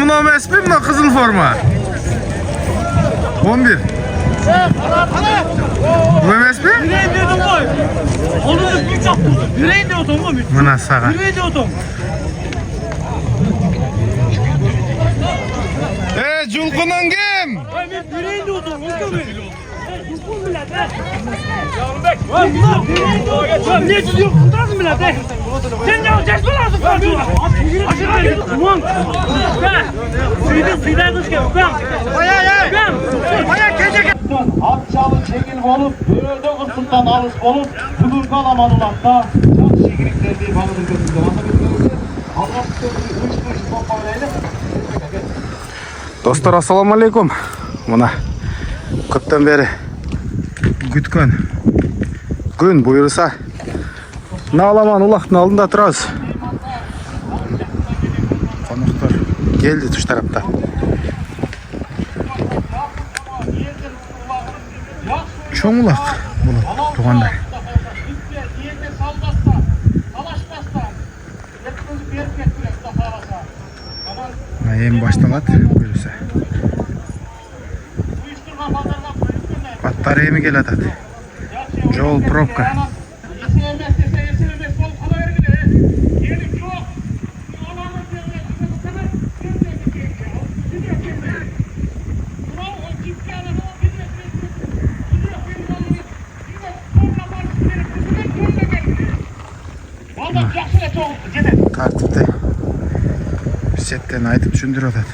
Bunun emes mi kızıl forma? 11. Bu emes mi? Yüreğin de otom. Onu da bir çaptı. Yüreğin de otom mu? Buna sağa. Yüreğin de otom. Julkunun kim? Yüreğin de otom. Julkun bile de. Ulan ne tutuyor? Kurtarsın bile de. Sen ne alacaksın lazım farkına? Aşağı git. Ulan. Suyda kız gibi. Baya kecek. Akçalı çekil olup, bölöde ısıttan alış olup, budur kalamadılakta, çok şekerliklerdiği balıdır götürdü. Allah sözü 3 kuruş toparlayla. Dostlar, assalamu alaikum. Mına köpten beri gütkön gün buyursa Nağlaman ulaqtın aldında turabız. Konuklar geldi tuş tarafta. Çoğun ulaq bunu tuğanlar. En baştan at buyursa. Atlar emi gel atat. Jol probka. Tartıpta setten aytıp düşündür atat.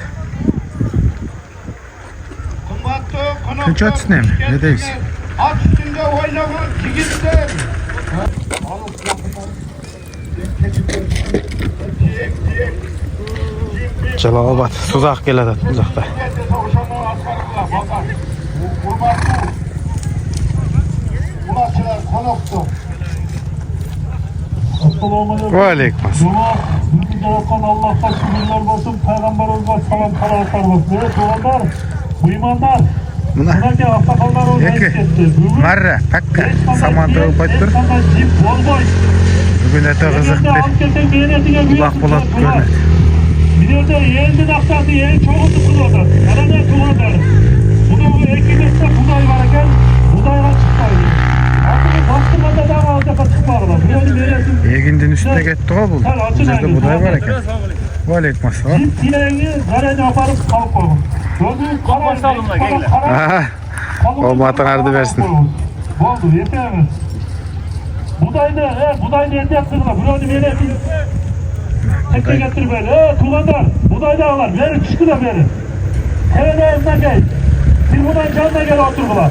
Kaç atsın emi? Ne deysiz? At üstünde oynayan yigitler. Jalolobod Suzaq keladi uzoqda. Va alaykum assalom. Allah'tan şükürler olsun, Peygamberimize salam salatlar olsun. Evet, doğanlar, uymanlar. Buna yeki marra pakka samantığı koydur. Bugün ete kızık bir ulaq bulat görünür. Bir yerde yeğendin aktardı, yeğen çoğu tutuluyordu. Arada çoğunlar. Bunu ekilirse buday var eken, budayla çıkmaydı. Artık bastırmada da alacak çıkmadılar. Egindin üstüne gitti o bu. Üzerinde buday var eken. Va alaykum assalom. Siz yeğeni garajı aparıp kalıp koyun. Gözü Aha. O matan ardı versin. Oldu, yeterli. Budayda yeter kırma. Bunu böyle tekte getir böyle. Tuğlanlar, budayda ağlar. Verin, çıkı da verin. Terede evden gel. Silbudan canına gel otur bulan.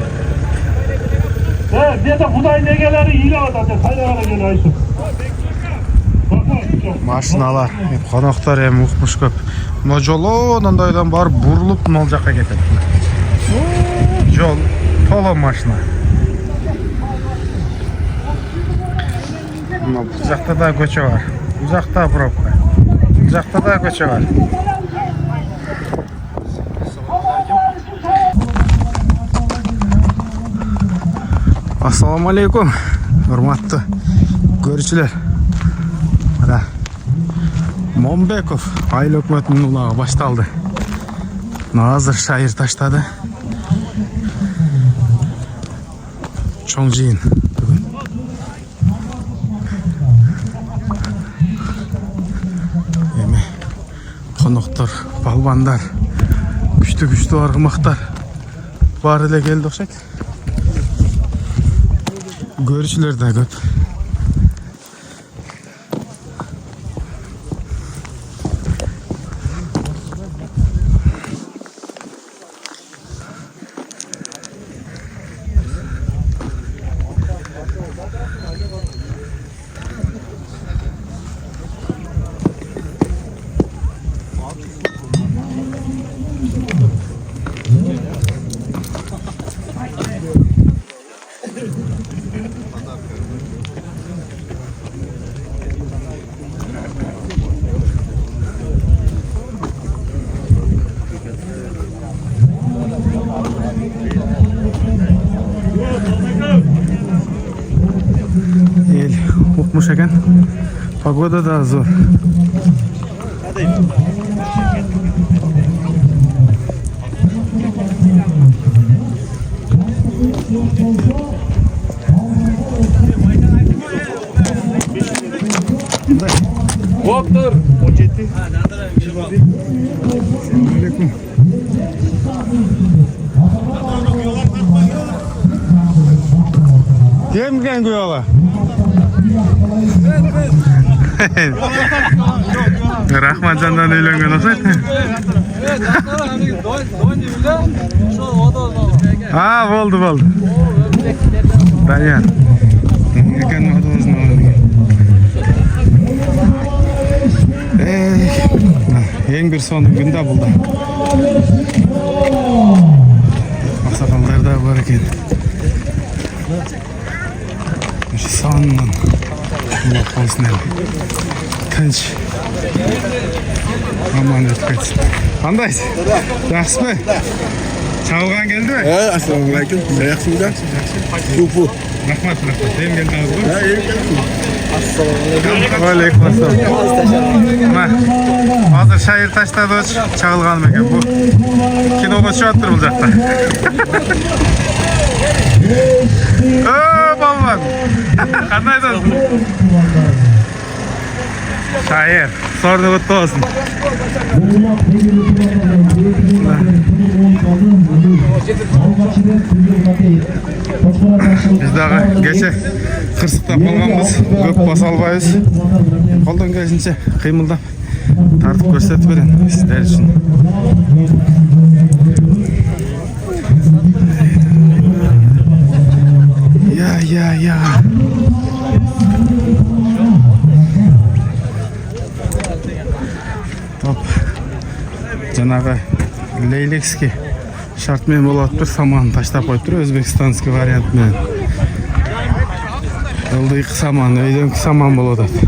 Bir de buday negeleri iyi alacak. Kaynağına gel Ayşe. Maşinalar, konaklar hem uqmuş köp. Muna jolonundaydan barıp burulup mol жаққа кетеді. Жол толы машина. Bu жақта да көше бар. Bu жақта пробка. Bu жақта да көше бар. Assalamu alaikum. Hurmatlı görüşçüler. Mana Momбеков айыл өкмөтүнүн улагы башталды. Азыр шайыр таштады. Чоң жыйын бүгүн. Эми коноктор, балбандар, күчтүү аргымактар баары эле келди окшойт. Көрүүчүлөр да көп. Ukmuş eken. Pagoda da zor. Kimgen kuyola? Rahmatcandan uylangan o'xshaydi. Ha, bo'ldi. Dayan. Ekan o'zini olgan. Eng bir sonun günde buldu. Aksakallar da var ekan. Şu sonun. Allah olsun. Tinch. Aman o'tkazsin. Qandaysiz? Yaxshimi? Chaqirgan keldimi? Assalomu alaykum. Yaxshimisiz? Ko'p. Rahmat. Hem keldingiz bu? Ha, keldim. Assalomu alaykum. Hozir shayir tashladi, chaqirganim ekan. Bu kinoga tushyapti bu yoqda. Balvan. Qandaydasiz? Shayir, sorni o'tdi olsun. Biz daha geçe kırsıkta kalganбыз, көп basa albayız. Қолдан келишинче кыймылдап тартып көрсөтүп берем сиздер үчүн. Ya. Top. Жанагы Leylekski şartmen болот bir saman таштап коюп туруп, Өзбекстанский вариант менен. Ылдыйкы саман, өйдөнкү саман болот атат.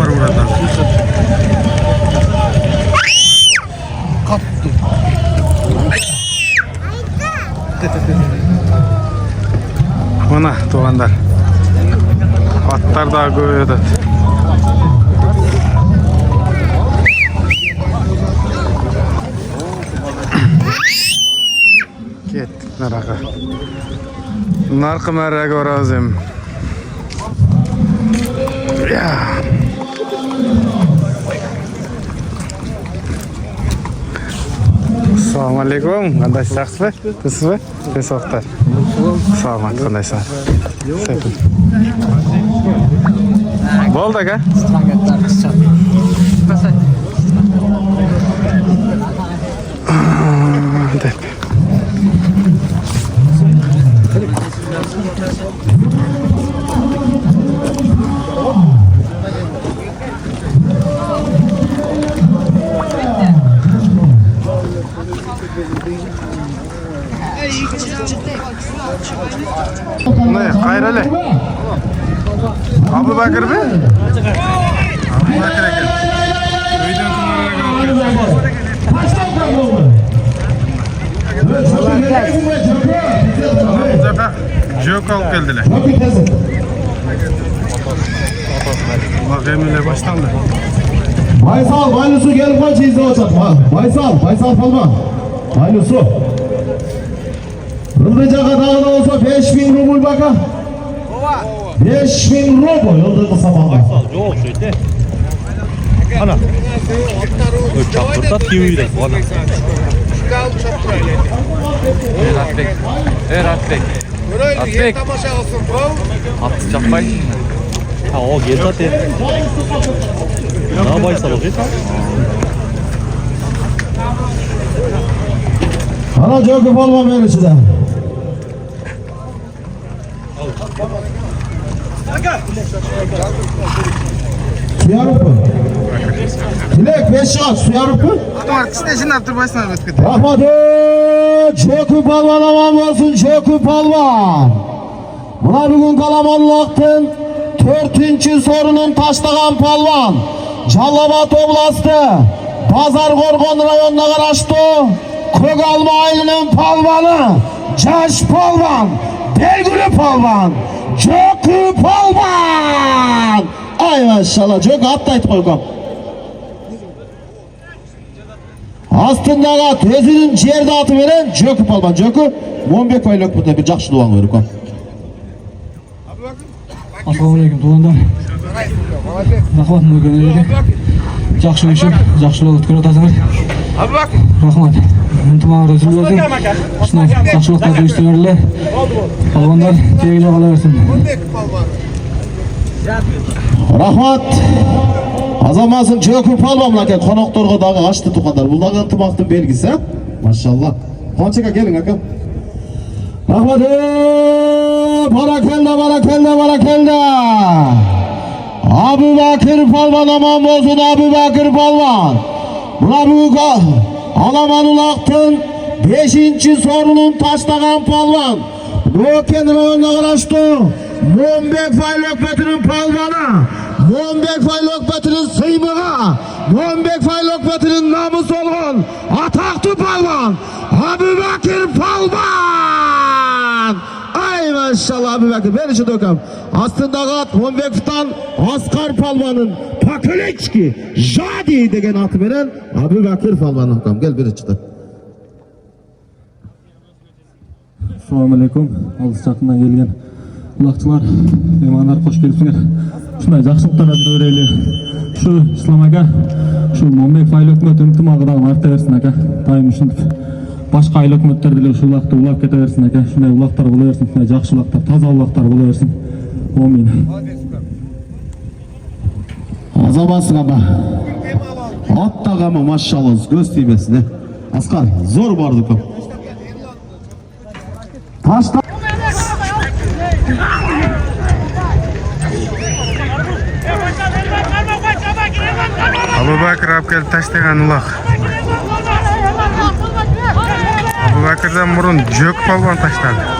yukarı buradan. Mana tuğanlar. Atlar daha koyuyordu. Kettik naraka. Narkı merrek orazım. Ya. Assalomu alaykum. Qandaysizsiz? Sizmi? Pesoftar. Salomat, qandaysizlar? Sepil. Bo'ldi aka. Dep. Ne? Kayrale. Abu Bakır mı? Abu Bakır eken. Köyden Bu sefer jök alıp geldiler. Bak eminle başlandı. Baysal, Baylusu gelip kaç izle olacak? Baysal Palma. Baylusu. Yıldırıca kadar da olsa 5000 rubl baka. 5000 rubl yıldırıcı sabahla. Yok şöyle. Ana. Çaptırtat gibi de. Ana. Atbek. Atı çapmayın. Ha o geldi zaten. Ne Baysal olacak? Ana çok olma menüsü de. Suyarıp mı? Dilek 5 şans suyarıp mı? Station after başına bitti. Rahmatı Çökü Palvan aman olsun Çökü Palvan. Buna bugün Kalamanlık'tın 4. sorunun taşlagan palvan. Calabat Oblasti, Pazar Gorgon rayonuna karıştı. Kogalma ailinin palvanı, Caş Palvan, Belgülü Palvan, Çökü Palvan. Ay maşallah, Çökü atlayıp koyalım. Astındaga özünün жерді аты берен Жөкү Палбан. Жөкү Момбек Байлөкпүтө бир жакшы дубан берип ком. Assalomu alaykum tuğanlar. Rahmat mükemmel. Жақсы işim, жақсы yol ötkür otasınız. Rahmat. Ынтымақ Resulü olsun. Şuna жақсылықта duyuşturuyorlar. Palvanlar teyle kalaversin. Rahmat. Azamасың Жөкү Палбан мынакей конокторго дагы ачты тукандар. Бул дагы ынтымактын белгиси, а? Машалла. Кочека келиң акам. Rahmat. Barakelde. Abu Bakır Palvan aman olsun Abu Bakır Palvan. Buna bu Alamanulak'tın 5. sorunun taşlagan palvan. Roken rayonuna karıştı. Mombek Faylokbeti'nin palvanı. Mombek Faylokbeti'nin sıymığı. Mombek Faylokbeti'nin namus olgun. Ataklı palvan. Abu Bakır Palvan. Ay maşallah Abu Bakır. Ben işi döküm. Aslında Mombek'ten Askar Palvan'ın Paköleçki Jadi degen atı veren Abu Bakır Palvan akam. Gel biri çıktı. Assalomu alaykum. Alыс жақыннан келген улакчылар, меймандар қош келипсиңер. Ушундай жакшылыктарга жүрөлү. Şu İslam aka, şu Mombek Fayl hökümet ынтымагы дагы арта берсин aka. Дайым ушинтип башка айыл hökümetler деле ушул улакты улап кете берсин aka. Шундай улактар боло берсин, шундай жакшы улактар, таза улактар боло берсин. Амин. Azamazsın ama. At ama maşallah göz tiymesin. Askar zor vardı kap. Taşta. Abu Bakır abi gelip taşlagan ulak. Abu Bakır'dan burun Jök Palvan taşladı.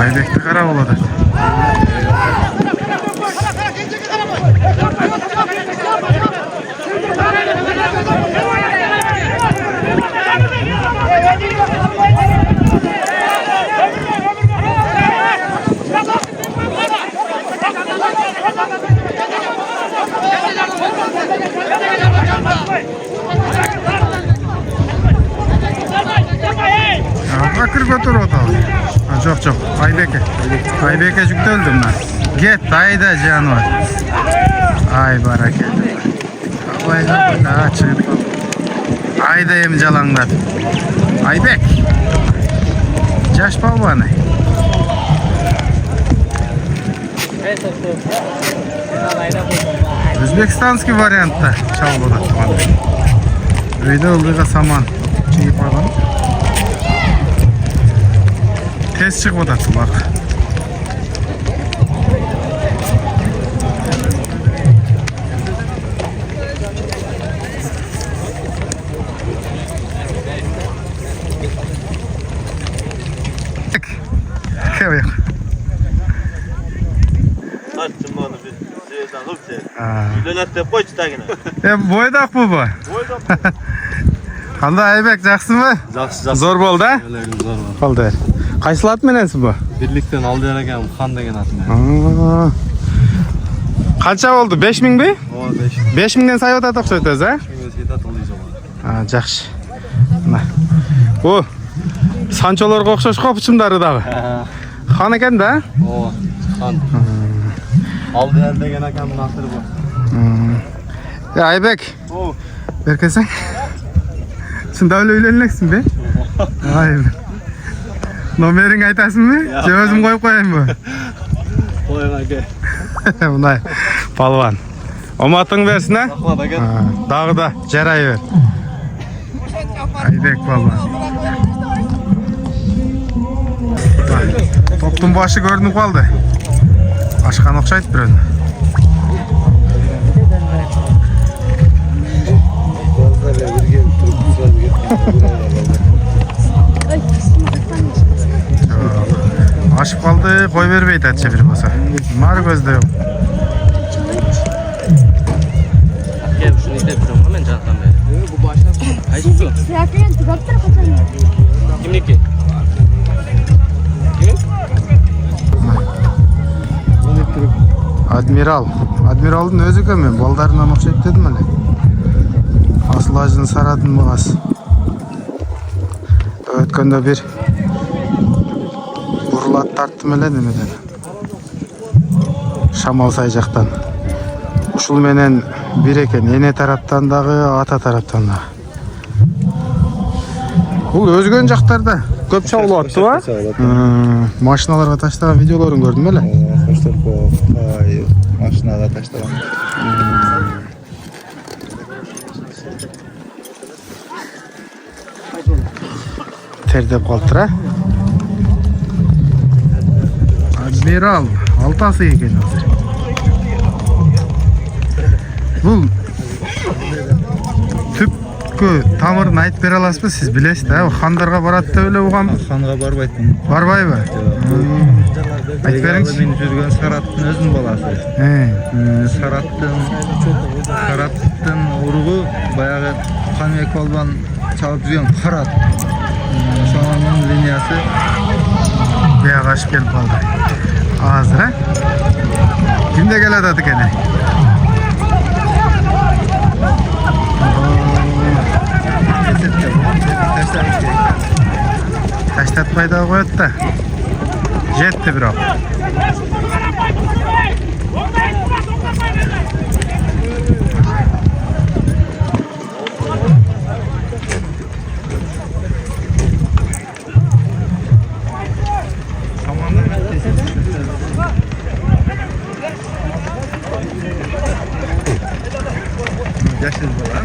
Aybek'te Karaoğlu'da. Bakır götür otalı. Çok çok. Aybek'e yüktüldüm ben. Git dayda canı var. Ay baraket. Havayla böyle açık. Aydayım calanladı. Aybek. Caş palvanı. Özbekistanski variantta çalgıda. Öyle olduğu saman. Çekip bakalım. Tez çıkmadı bak. Kevik. Açtım onu bir şeyden alıp sen. Bilenette koy çıtagına. Boydak mı bu? Boydak. Qanday Aybek, жақсы mı? Жақсы. Zor болды, ha? Zor var. Oldu. Qaysi at menensiz bu? Birlikten aldı ekan Xan degan atım. Qancha oldu? 5000 mi? O 5. 5000 dan sayot at o'xshaysiz, ha? Shunga setat oluyuz ama. Ha, yaxshi. Mana. Bu sancholarga o'xshash qopichimlari dağı. Xon ekan-da? O Xan. Aldı el degan ekan nasır bu. Ya Aybek. O. Berkesen. Shunda öyle uylanlaksin be. Vay be. Nomerini aytasınmı? Yo o'zim qo'yib qo'yaymi? Qo'ying aka. Bunday palvon. Omating bersin, ha? Rahmat aka. Dağda jarayver. Aybek palvon. To'pning boshi ko'rinib qoldi. Oshqan o'xshaydi biroz. Aşıp kaldı, koy vermeydi et çevir basa. Mar gözde yok. Gel şunu izle durum hemen canlıdan beri. Bu başlasın. Hayır su. Silahlarını tıkattır kaçalım. Kimlik ki? Kimin? Admiral'ın özü kömüyor. Baldarından okşayıp dedim öyle. Asıl acını saradın mı az. Ötkende bir burulat tarttım öyle demeden. Şamal sayacaktan. Uşul menen bir eken ene taraftan dağı, ata taraftan dağı. Bu özgön jaktarda köp çağılattı var. Maşinalarga taşlagan videolarını gördüm öyle. Maşinaga taşlagan. Terdep kaldır, ha? Admiral, altası eken hazır. Bu tüpkü tamırını ayıp bere alasız mı siz bilesiz de? Xandarga barat da öyle uğam. Xanga barbaytmın. Barbay mı? Ayıp berinç. Men жүргөн Сараттын өзүнүн баласы. Сараттын уругу баягы Канбек Балбан чалып жүргөн Карат. Ошонун линиясы Buyağa aşıp gelip kaldı. Hazır, ha? Kimde geledi adı gene? Taşlatmayı da koyuyordu da. Jetti bir o. Yaşlı bala.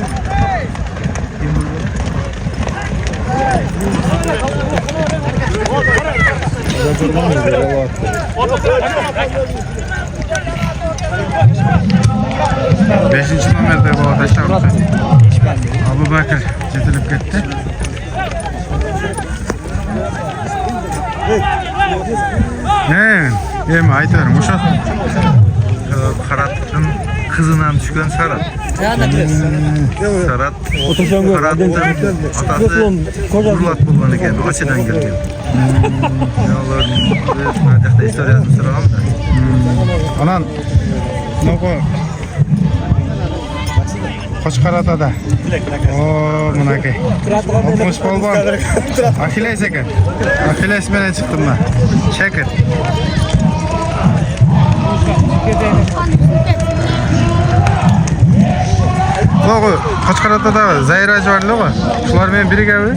Beşinci numerde bu ateş avrusu. Abu Bakır getirip gitti. Эми айта бериң, ошо. Қараттың қызынан түшкен Сарат. Сарат Қараттың атасы Бурлат болған екен, Ашыдан келген. Олардың мына жақта историясын сұрағам да. Анан мынау Қошқаратада. О, мынакей. Алтмыш полбон. Ахиллес екен. Ахиллес менен чыктым мен. Шекер. Ого, Қошқаратада Зайражы бар эле го. Шулар менен биригеби?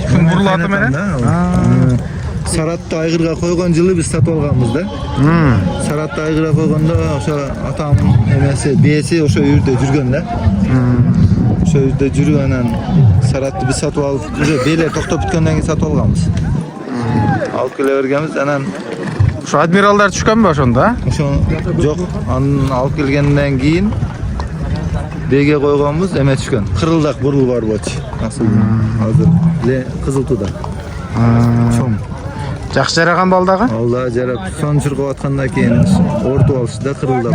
Шунун бурлаты менен. Саратты айгырга койгон жылы биз сатып алганбыз да. Саратты айгырга койгондо ошо атамдын эмеси, бээси ошо үйүрдө жүргөн да. Ошо үйүрдө жүрүп анан Саратты биз сатып алып, уже бээлер токтоп бүткөндөн кийин сатып алганбыз. Алып келе бергенбиз, анан Ошо адмиралдар түшкөнбү ошондо? ошо жок, анын алып келгенден кийин бээге койгонбуз, эме түшкөн. Кырылдак бурул бар болчу. Асыл азыр кызыл туда. Чоң. Жакшы жараган балдагы? Алла жарап, сон чуркап аткандан кийин ортуп алышты да, кырылдап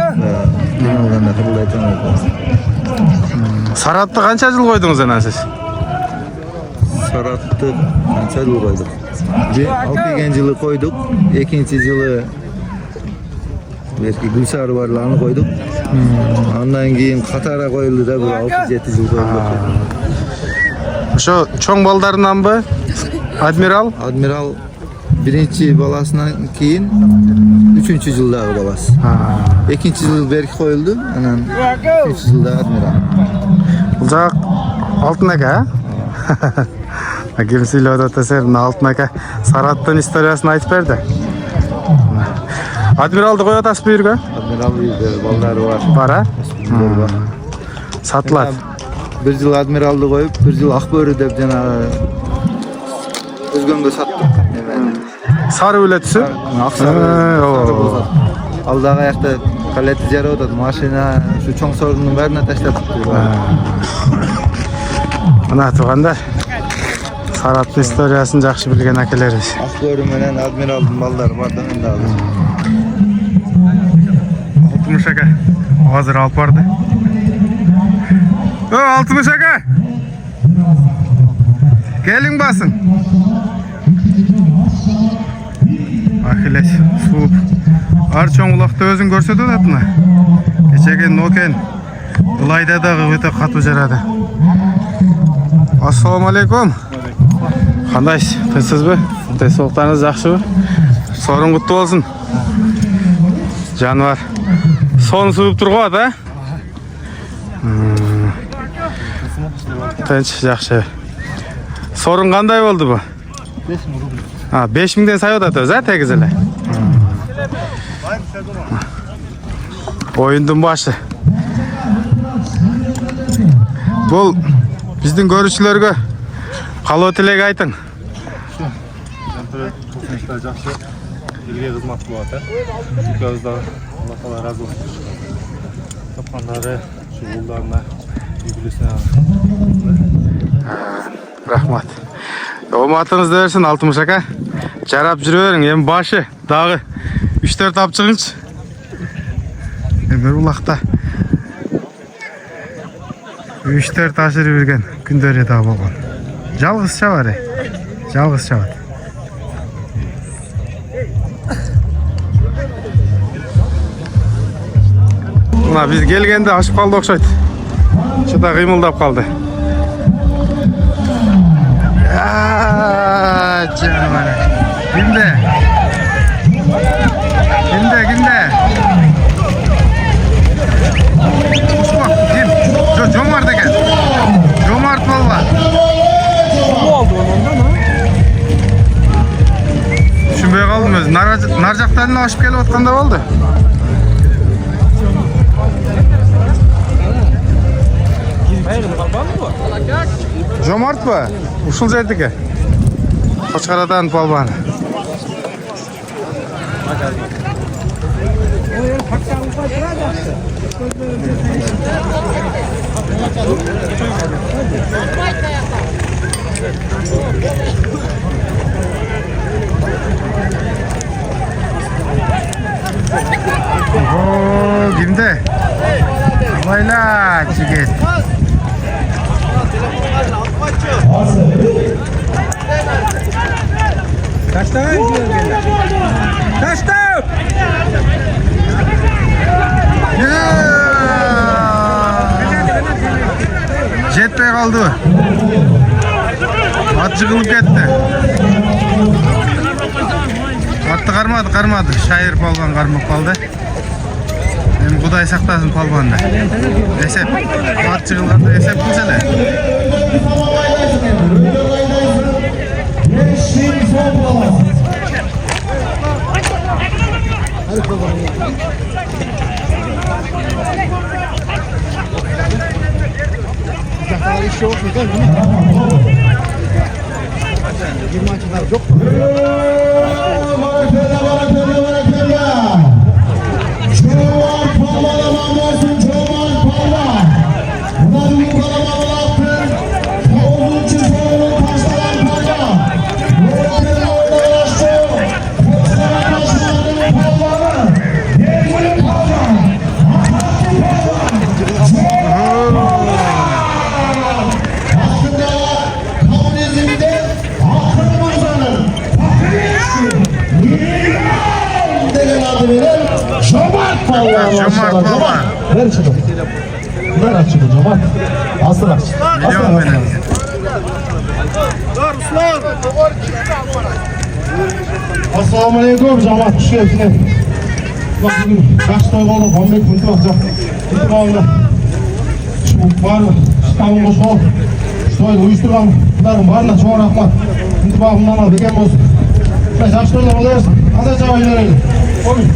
кыйналганда кырылдай тоңойт. Саратты канча жыл койдуңуз анан сиз? Саратты канча жыл койдук? Алып келген жылы койдук, экинчи жылы Гүлсары бар аны койдук. Андан кийин катара коюлду да, бир 6-7 жыл койдук. Ошо чоң балдарынанбы? Адмирал? Адмирал биринчи баласынан кийин 3-чү жылдагы баласы. Экинчи жыл берки коюлду, анан 3-чү жылда адмирал. Бул жак Алтын ака, а? Ким сүйлөп атасыр, Алтын ака Сараттын историясын айтып берди. Адмиралды коюп атасыз бу жерге? Адмирал үйдө балдары бар. Бар, а? Сатылат. Bir yıl admiralды koyup, bir yıl Akbörü деп жанагы өзгөнгө саттык. Сары үлетсі? Аксары. Алдагы аякта калети жарып атат, машина, şu чоң сорунун баарына таштап туруп. Мына туугандар, Сараттын историясын жакшы билген акелерибиз. Акбөрү менен адмиралдын балдары бар да мында азыр. Алтымыш ака, азыр алып барды. Алтымыш ака! Келиң басың. Ахиллес, сууп. Ар чоң улакты өзүң көрсөтөт атына. Кечеге Нокен Ылайда дагы өтө катуу жарады. Ассаламу алейкум. Кандайсыз? Тынчсызбы? Денсаулыктарыңыз жакшыбы? Сорун куттуу болсун. Жаныбар. Сон сууп турган, а? Тынч, жакшы. Сорун кандай болду бу? 5000ден сай атат өзү, тегиз эле. Оюндун башы. Бул биздин көрүүчүлөргө калоо тилек айтың. Жакшы элге кызмат кылып атат. Экөөбүз дагы Алла таала ыраазы болсун. Тапкандары ушу уулдарына Рахмат. Ооматыңызды берсин Алтымыш ака. Жарап жүрө бериң, эми башы дагы 3-4 алып чыгыңчы. Бир улакта 3-4 ашырып жүргөн күндөрү да болгон. Жалгыз чабар, жалгыз чабат. Мына биз келгенде ашып калды окшойт. Шыда кыймылдап калды. Canım. Kimde? Uçma, kim? Cömart eken. Cömart valla. Ne oldu ondan mı? Düşünbey kaldım özü. Narcaklarını aşıp gelip atkanda oldu. Cömart mı? Uşul zerdike. Koçkaradan palban. Hareket. Jetpey kaldı. At jığılıp ketdi. Atты karmadı. Şair palvan karmak kaldı. Hem Kuday saktasın palvanda. Esep. At jığılganda esep kılsana. Cömert palvan. Ver şunu. Ver aç şunu Cömert. Aslan aç. Milyon benim. Assalamu alaikum Cömert. Hoş geldiniz. Bak bugün kaç toy oldu? 15 minut olacak. İtibarla. Şu var mı? Şıkkavın boş ol. Şu toyda uyuşturgan. Bunların varına çoğun rahmat. İntibakımdan al. Beken olsun. Şöyle kaç toylar oluyorsun? Hadi cevap verelim. Oğlum.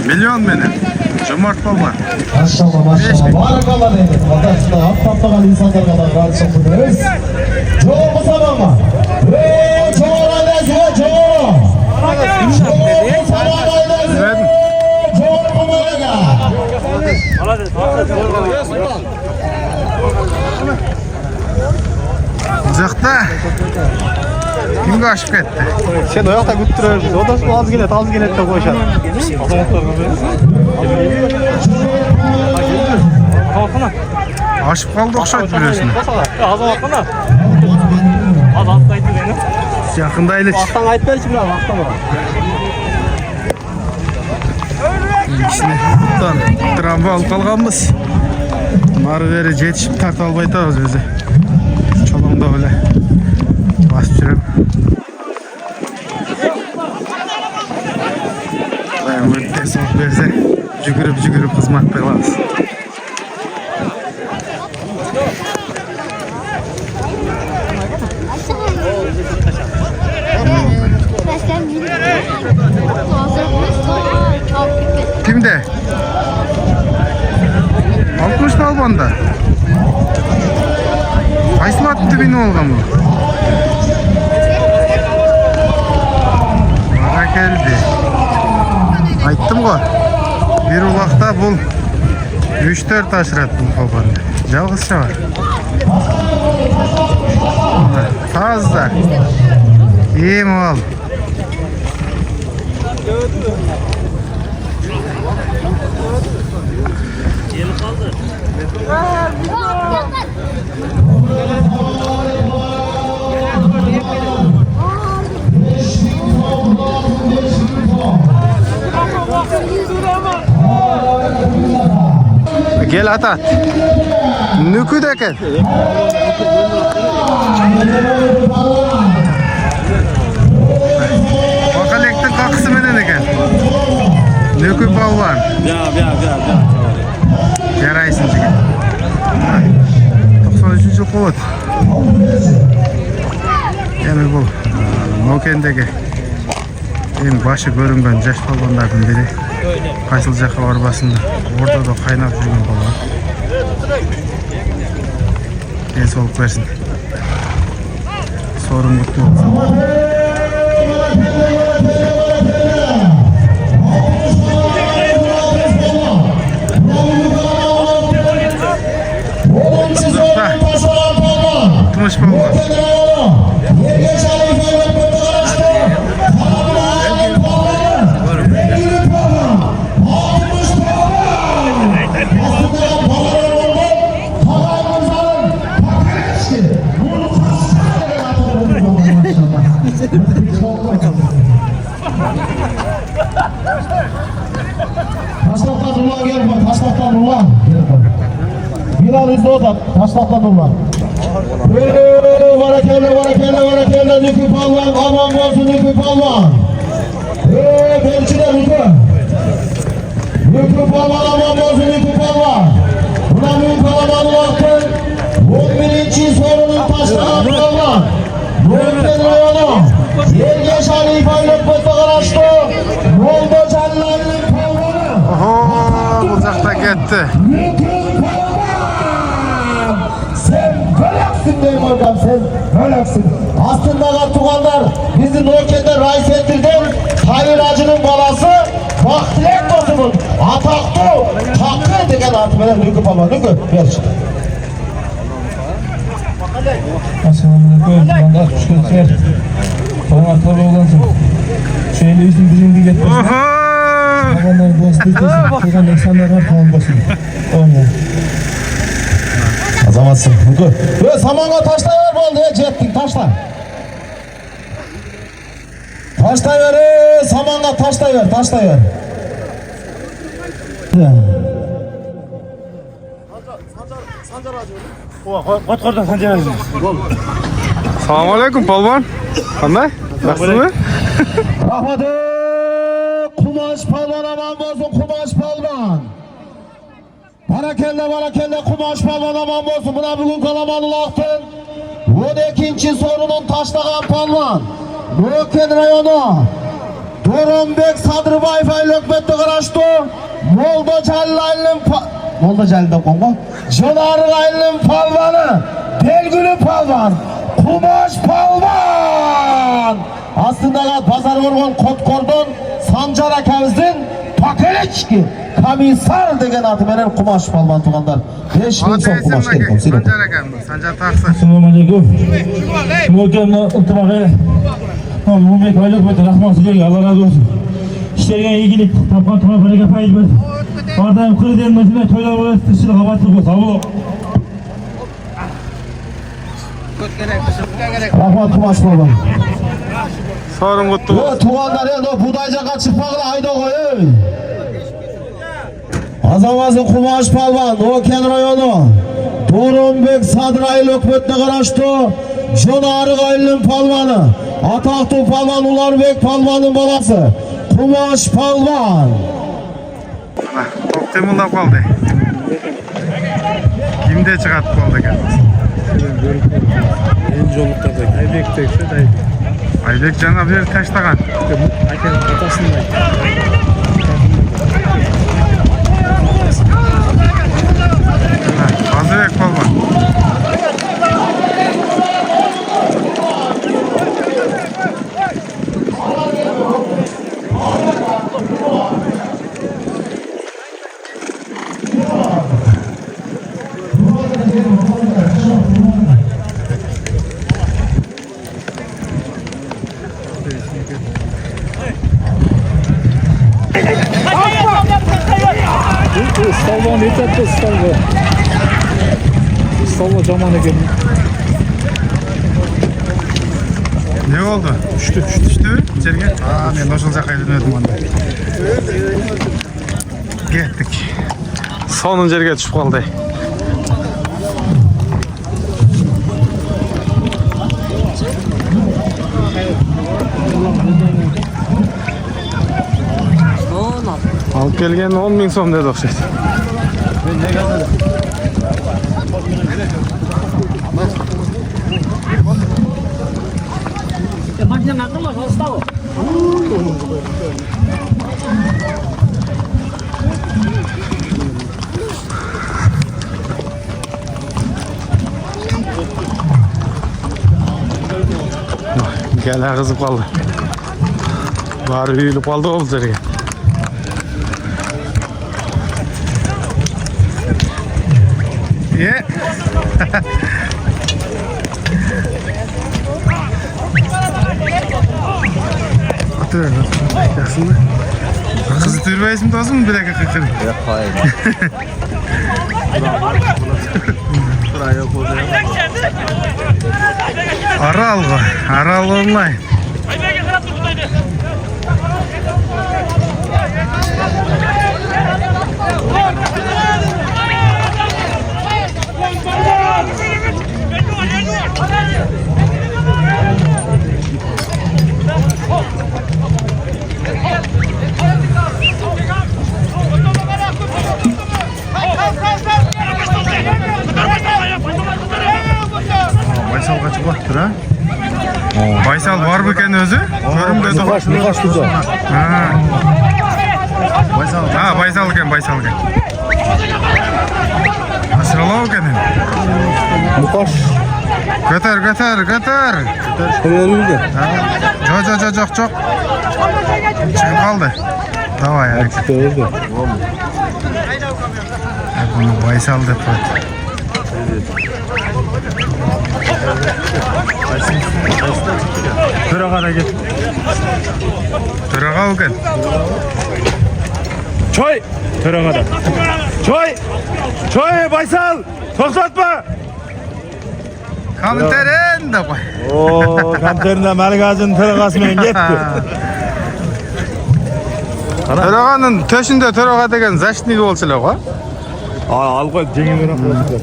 Milyon benim. Cömert palvan. Maşallah maşallah. Barakallah dedim. Arkadaşlar haftalar insanlar kadar karşılaştınız. Çoğu mu sabahma? Ve çoğu ailesi çoğu. Çoğu sabah ailesi. Çoğu kumaraga. Jıqta. Kim kaçıp ketdi? Sen o yoqda kutib turasiz. O da az gelet deb qo'yishadi. Aşıp kaldı okşaydı biliyorsun. Azamaqana. Az aytdi beni. Yakında ile çık. Vaqtdan aytib berchi bilan vaqtdan bor. İkisini tramvay alıp kalganmız. Nары beri жетişip tartı alып aytabız özü. Çolongda öyle basıp жүрөм. Ötte soğuk berse жүгүрүп кызмат кылабыз. Kimde? 60 palvanda. Kaysını attı beni olgan bu. Bana geldi. Ayttım go. Bir ulakta bul 3-4 aşırat bu palvanda. Жалғыз var. Fazla. İyi mal. Gel atat. Nükü de gel. Bakalektin kakısı menen ekan. Nükü palvan. Yaraysın jigit. 93-yıl qo'lat. Yana bu Nokendagi eng başı ko'ringan yosh palvonlardan biri. Qaysil жаққа барбасын ортада қайнап жүрген palvon. Денсаулық берсін. Сорың құтты болсын. Tumuş palvon. Nurlan izle o da. Taşlakla Nurlan. Varakelle Nükü Palvan. Aman olsun Nükü Palvan. Belçide Nükü. Nükü Palvan aman olsun Nükü Palvan. Buna büyük kalabalık baktın. 11. sorunun taşlağı Palvan. Nurten rayonu. Yergeç Ali İfaylık Bötü'nü açtı. Molda Cellal'in Palvanı. Oho, uzakta gitti. Sen böleksin deyim hocam, sen böleksin. Aslında tuğanlar bizi Nokende Raysettir'den Tayyir Hacı'nın balası Bahtiyar dostumuz Ataklı Hakkı degen atı veren Nükü Palvan. Nükü ver işte. Assalamualaikum. Banda şükürler. Bana tabi olansın. Şöyle yüzün birinci getmesin. Havanlar dostu kesin. Çoğun insanlar tamam basın. Olmuyor. Azamatsın. Nükü. Samanga taşla ver oldu ya cettin taşla. Taşla ver samanga taşla ver taşla ver. Assalomu alaykum polvon. Qanday? Yaxshimi? Rahmat Kumaş Palvan aman olsun Kumaş Palvan. Barakelle Kumaş Palvan aman olsun. Buna bugün kalabalık aktın. 12. sorunun taşlagan Palvan. Nurken rayonu. Doronbek Sadırbayev Aylökbet'te karaştı. Molda Cellal'in Molda Cellal'den kongo. Jonargay'ın Palvanı. Belgülü Palvan. Kumaş Palvan. Aslında pazar vurgun Kotkordon Sancar akavizden Pakeleçki Kamisar degen atı veren Kumaş Palvan tuğanlar. 5.000 son Kumaş geldim. Sancar akam, Sancar Taqsir. Assalamualaikum. Mo'tamni iltimog'i. Muhammad Aylökbet rahmat sizlarga Allah razı olsun. İşlerine ilgilik tapkan taraflarına fayda ver. Arda'yım kırı denmesine toylar orası tırşılı havatlık olsa. Sağ olun. Rahmat Kumaş Palvan. Sorun kutlu olsun. Tuğanlar ya budaycağa çıkmakla hayda koyun. Azamazı Kumaş Palvan, Noken rayonu. Doronbek Sadrayıl Ökbet'ne karaştı. Jonargay'ın Palvanı. Ataklı Palvan Ularbek Palvan'ın balası. Kumaş Palvan. Top temurlab qoldi. Kimde chiqatib qoldi ekan? Aybek jana bu yerga tashlagan. Fazlabek polvon. Salvan yeterli salvan. Salvan zamanı geldi. Ne oldu? Düştü. İçeriye. Men oşul jaqqa jo'nadim onda. Ketdik. Sonuncu yerga tushib qoldi. Alып kelgan 10.000 so'm dedi o'xshaydi. Gel kızıp kaldı. Bari uyuyup kaldı o üzerine. Ye. Otur. Yaxshimi? Qizni turmaysizmi, to'g'rimi? Bilakka qilib. Yo'q, hayır. Aral online. turuptur ha. Baysal var beкен özü? Körünbedi. Mukaş turdu. Ha, Baysal eken. Aşıralау eken. Mukaş. Götür. Koyarıydı. Çok. Çen kaldı. Davay ya. Koyarıydı. Bunu Baysal dep koydu. Töreğe git. Töreğe eken. Çoy! Töreğe. Çoy Baysal! Toxtatma! Kamterin de koy. Oo, kanterinde Melikaz'ın töreğasымен gitti. Töreğanın töşünde töreğe degen zaštitnigi bolsa koy. Al koy, jеңилирээк болсун.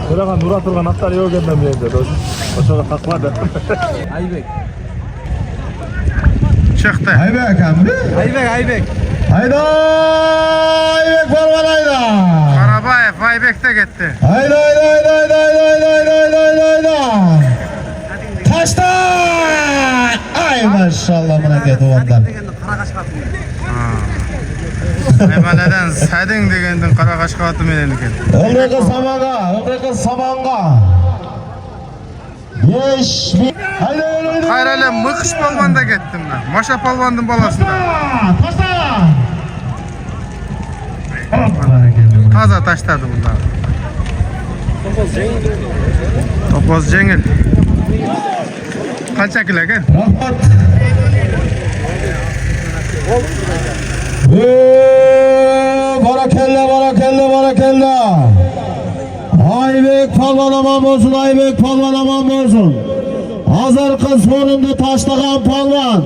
Töreğe nura turgan atlar yok endi mende. Oşoga takmadı. Çıktı. Aybek emmi. Aybek. Hayda Aybek Palvan hayda. Karabayev Aybek de gitti. Hayda. Taştan. Ay maşallah buna gitti ondan. Memaleden sadin degendin kara kaşka atı menen eken. Öldeki samanga. Yeş. Hayda. Hayrale mıkış palvan da gittim ben. Maşa palvandın balasında. Taza taşladı bunlar. Topoz jengil. Kaça kilo eken? Rahmat. Barakella. Aybek Palvan aman olsun. Azarkın sonunda taşlagan palvan.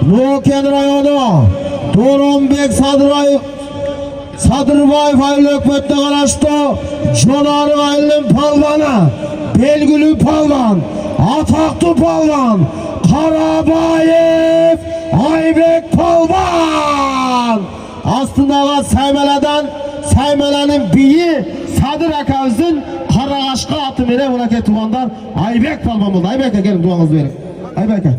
Nuken rayonu. Doronbek Sadırbayev Aylökmet'te karıştı. Jonarı Aylın palvanı. Belgülü palvan. Ataklı palvan. Karabayev Aybek Palvan. Aslında Saymele'nin biyi Sadır Akavız'ın Karakaşka atı mene buna tumandan Aybek Palvan oldu. Aybek'e gelin duanızı verin. Aybek'e.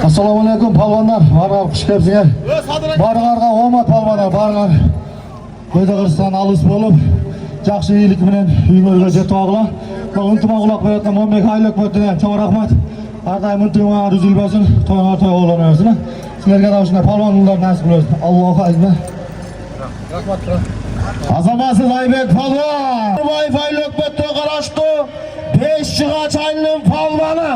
Assalamu alaikum palvanlar. Barlar kuş kepsinger. Barlarga omat palvanlar. Barlar. Koyda kırstan alыс bolup. Жақсы ийлик менен үйгө жетип алгыла. Ынтымак улак берет Момбек Айлөкмөтүнө чоң рахмат. Ар дайым ынтымагыңар үзүлбөсүн. Тоюңар той боло берсин. Силерге да ушундай палвандуулар насип болсун. Аллаху акбар. Рахмат. Азаматсыз Айбек Palvan. Bayev Aylökmөттө караштуу 5 жыгач айылдын палваны,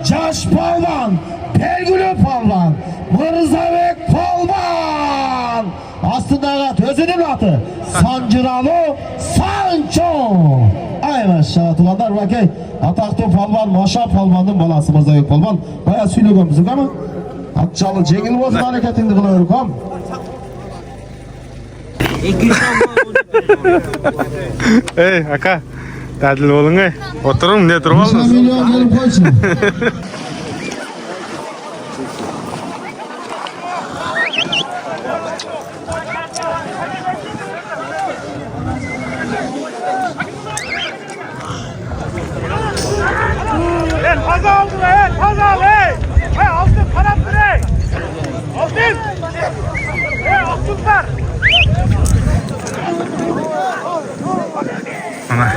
жаш палван, белгилүү палван, Мырзабек Palvan. Aslında özünün atı Sancıralı Sancho. Ay maşallah ulanlar bakay. Ataklı palvan, maşa palvanın balası Mırzabək Palvan. Baya söylüyorum bizi ama atçalı jengil olsun hareketini kılıyoruz ham. Ey aka, dadil bolun ey. Oturun ne turup aldınız? 1 milyon gelip koysun. Altın kanatlı ne? Altın! Altınlar! Ana.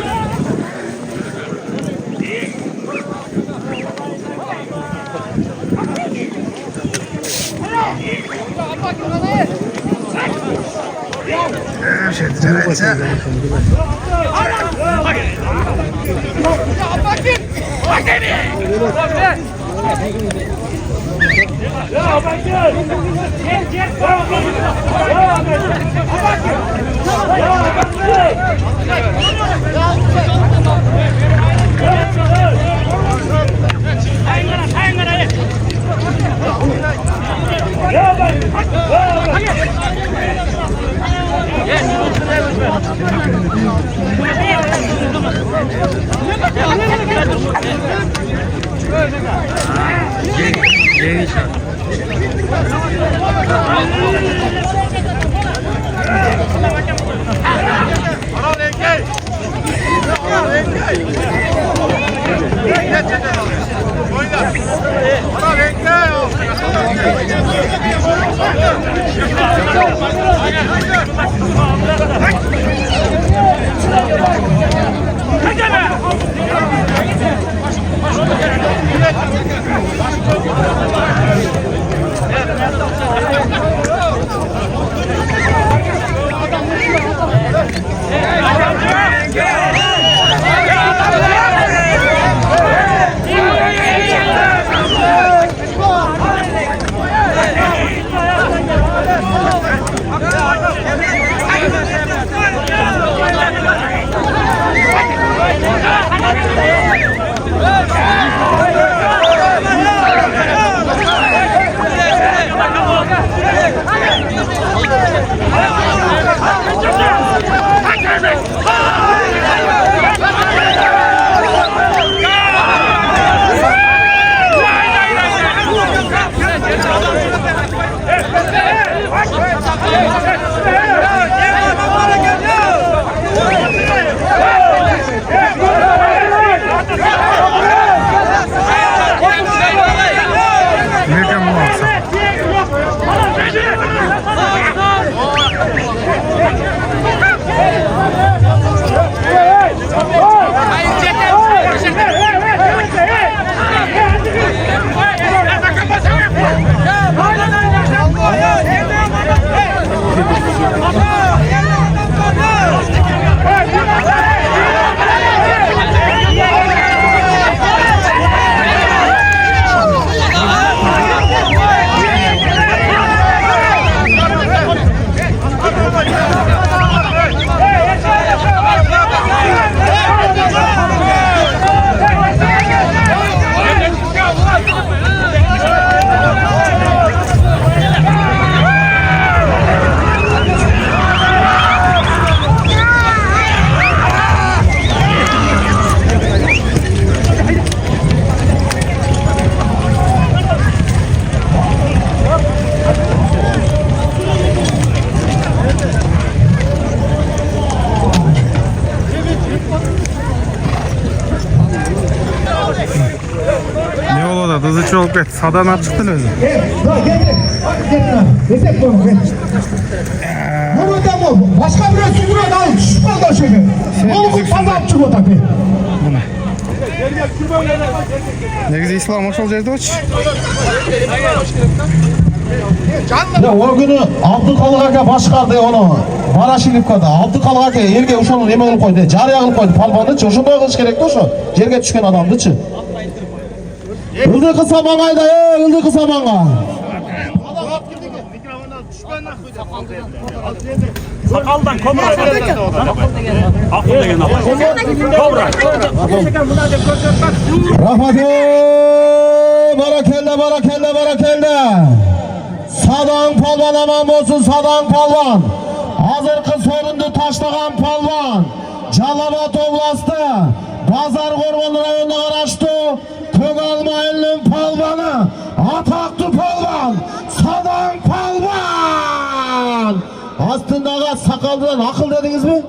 Gel. Nereden bu aksa? Ne oldu da hızlı olup et. Sadan çıktın özü. Başka bir sütüne daha şu kadar şöyle. Oğlum fazla yapacak o tabi. Ne güzel İslam hoş olacaktı hoş. Ya o günü Abdülkalık'a başkardı onu. Maraşilipka'da Abdülkalık'a yerge uşanın neme kılıp koydu. Jariya kılıp koydu palbanı. Oşunday kılış kerekti oşu. Yerge düşken adamdı çı. Ildı kısa bangayda ıldı kısa banga. Sakaldan kobra. Akıl degen kobra. Rahmeti barakelde barakelde barakelde. Sadan palvan aman olsun sadan palvan. Hazırkı sorundu taşlagan palvan. Calabat oblastı. Pazar Gorman rayonuna araçtı. Kögalma elin palvanı. Ataklı palvan. Sadan palvan. Aslında sakaldan akıl dediniz mi?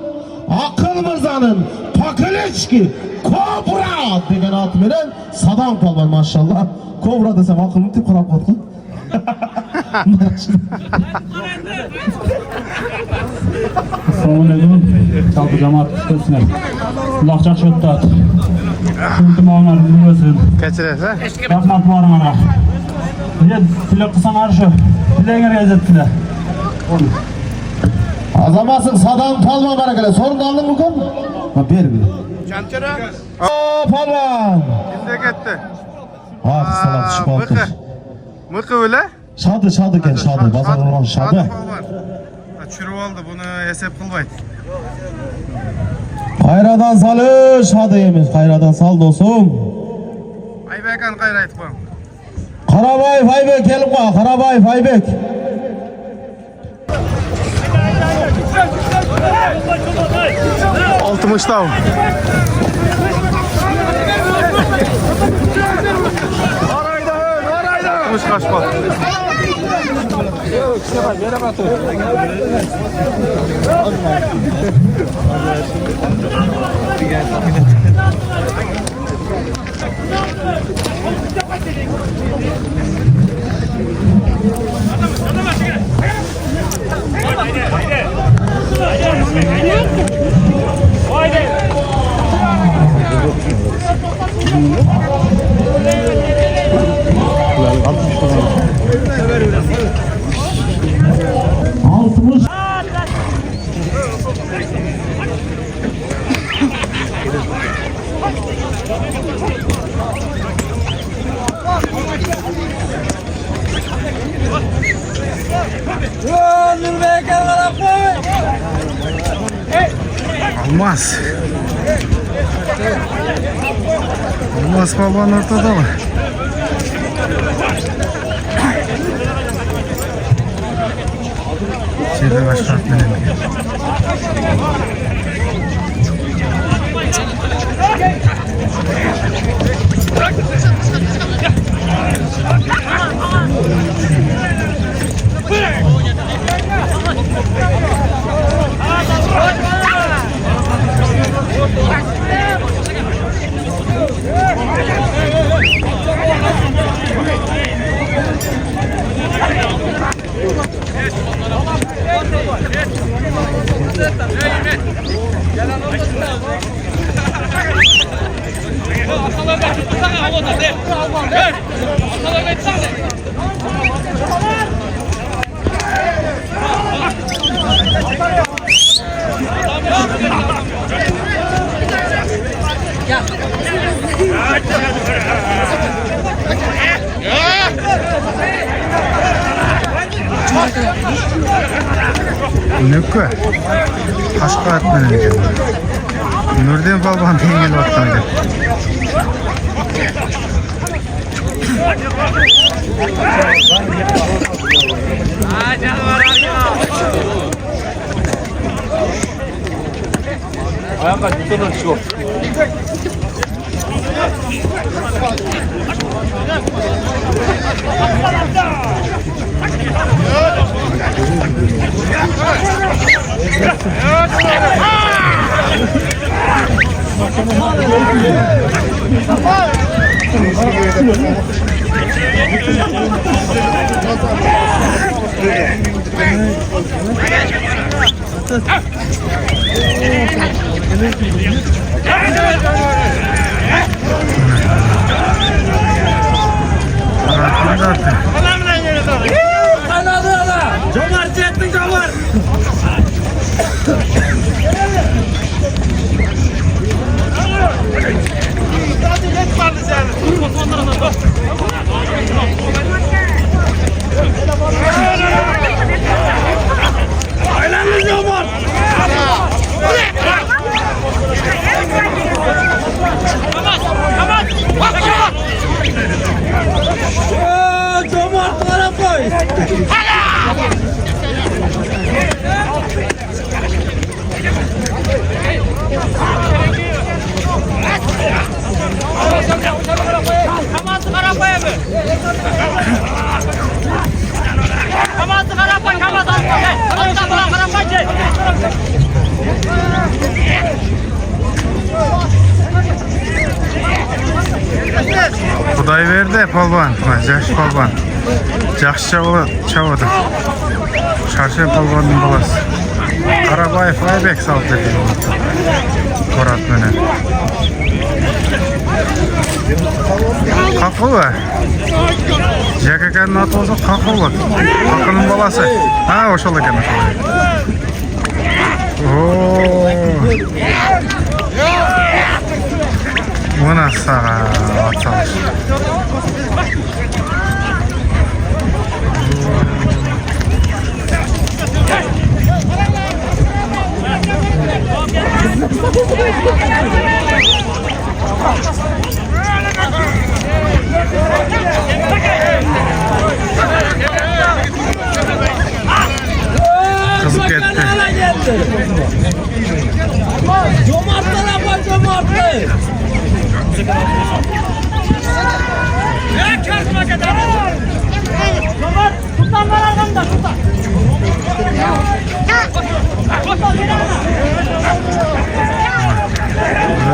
Akıl Mırza'nın Pakaleçki Kobra degen atı veren Sadan palvan maşallah. Kobra desem akıllı tip kurap kodku. Assalamualaikum. Çaldı cemaat kutlasınlar. Kulakçak şöttat. Şuntum onlar bilmesin. Keçires ha? Rahmat var bana. Bir tile kısan arşı. Tileğine rezzettiler. Azamasın Sadan palvan barakale. Sorun da aldın mı kon? Ha bir bir. Palvan. Kimde gitti? Ah salam şifalık. Mıkı öyle? Şadı gen şadı. Bazar olan şadı. Çürü oldu bunu hesap kılmaydı. Hayradan salı şadı yemiş. Hayradan sal dostum. Aybekan gayrayt bu. Karabay Faybek gelin bak. Karabay Faybek. Altmışta o. Altmış kaç bak. Almaz. Almaz balvan ortada mı? İçeride başka atmanın. Nükü. Kaşka atmanın ekan. Nurden balvan tengel vaqtdan ekan. Ayakta tutunan şu. Xudoy berdi polvon, Jash polvon. Yaxshi chavadi. Sharshen polvonning bolasi. Qarabayev Aybek saldi. Qorat bilan. Qaqova. Jakakanning oti o'zi Qaqova. Qaqoning bolasi. Ha, o'shalar ekan. Mana sağa atılır. Kızıp gitti.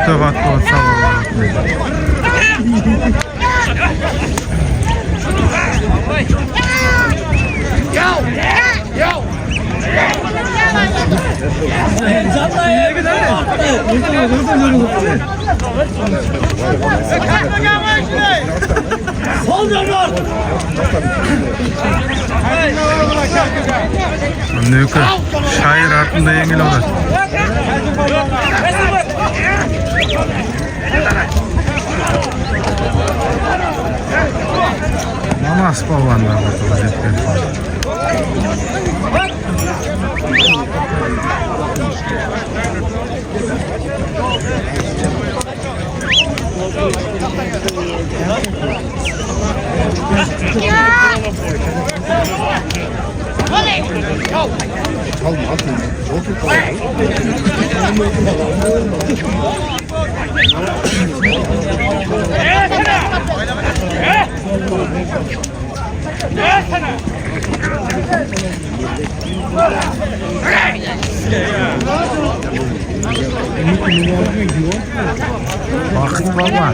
Öte baktı o Nükü şair артында yengil olur. Namaz polvanlar burada. Vakit kalma.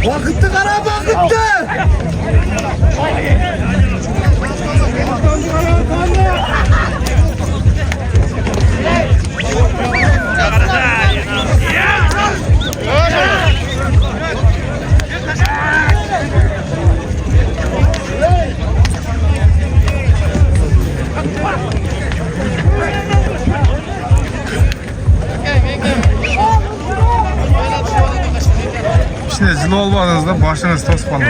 Vakıttı kara vakıttı. İşte zil olmadığınızda başınız toz falan.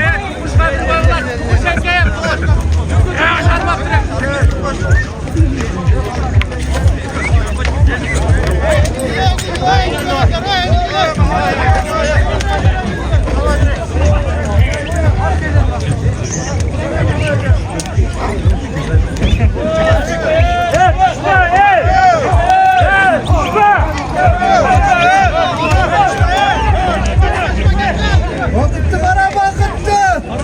Vakıttı kara vakıttı.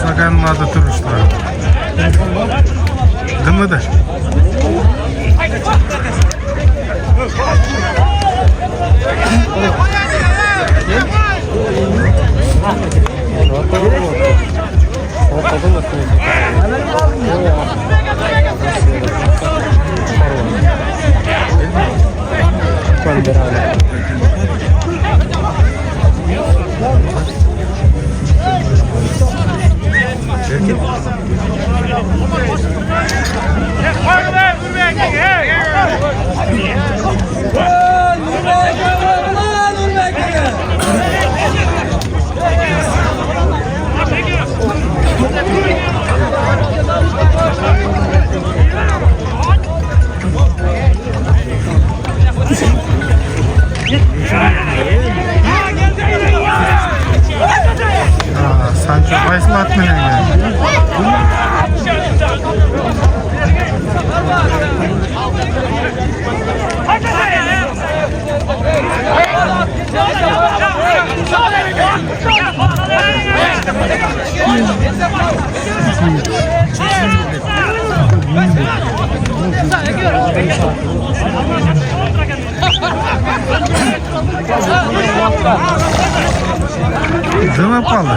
Sakanın adı turuşlar. Gımıdır. Sancho Faysal atmayan yani. Deme palı.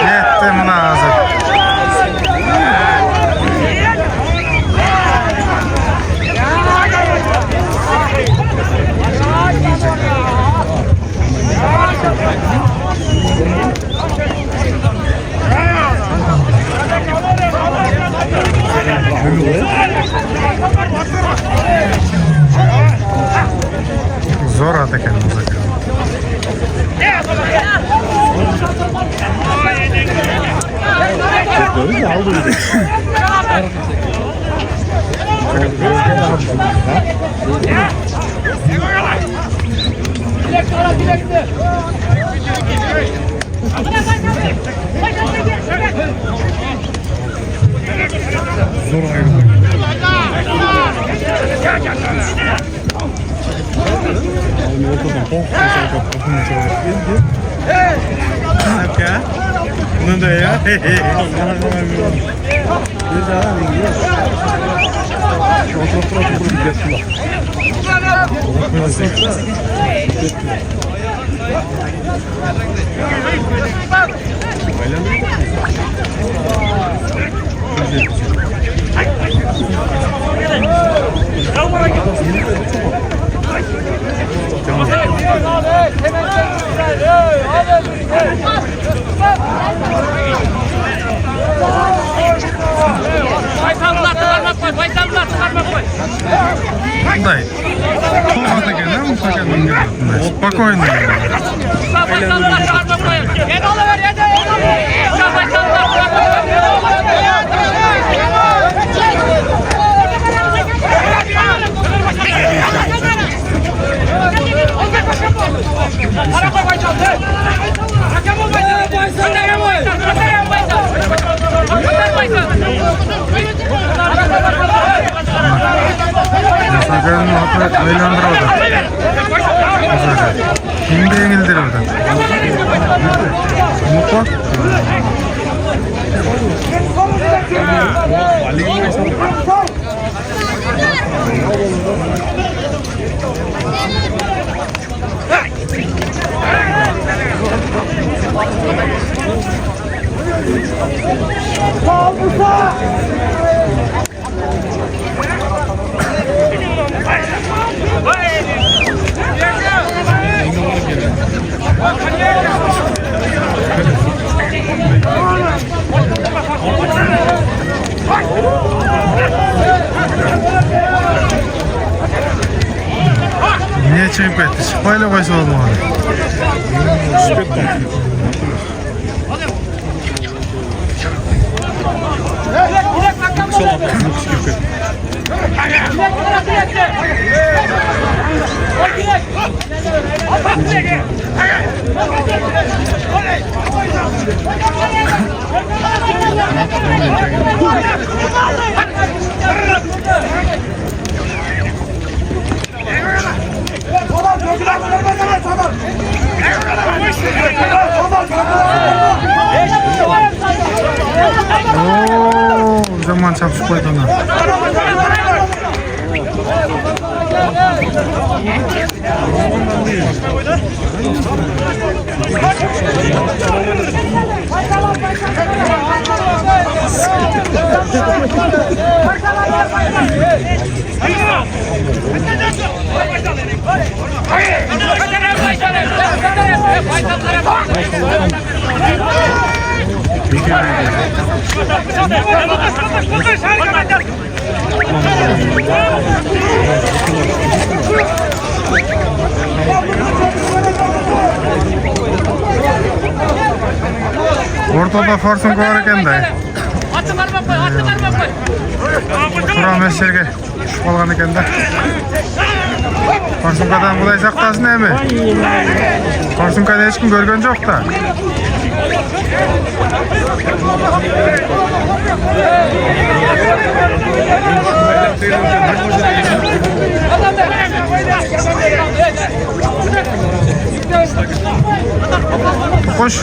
Yetti münazır. Zor atakan muzaka. Zor ayrıldı. Bunu da ya. Дай. Спокойно. Sakarın atı aylandırıldı. Şimdi yenildirildi. Mutlu. Niye çekip etti? Şıpayla koysa olmalı. Oo, zaman çapışıp koydu ona. Hey! Ortada Forsunka var eкен de. Тура эмес жерге түшүп калган экен да. Forsunkадан Кудай сактасын эми. Forsunkаны эч ким көргөн жок да. Koş.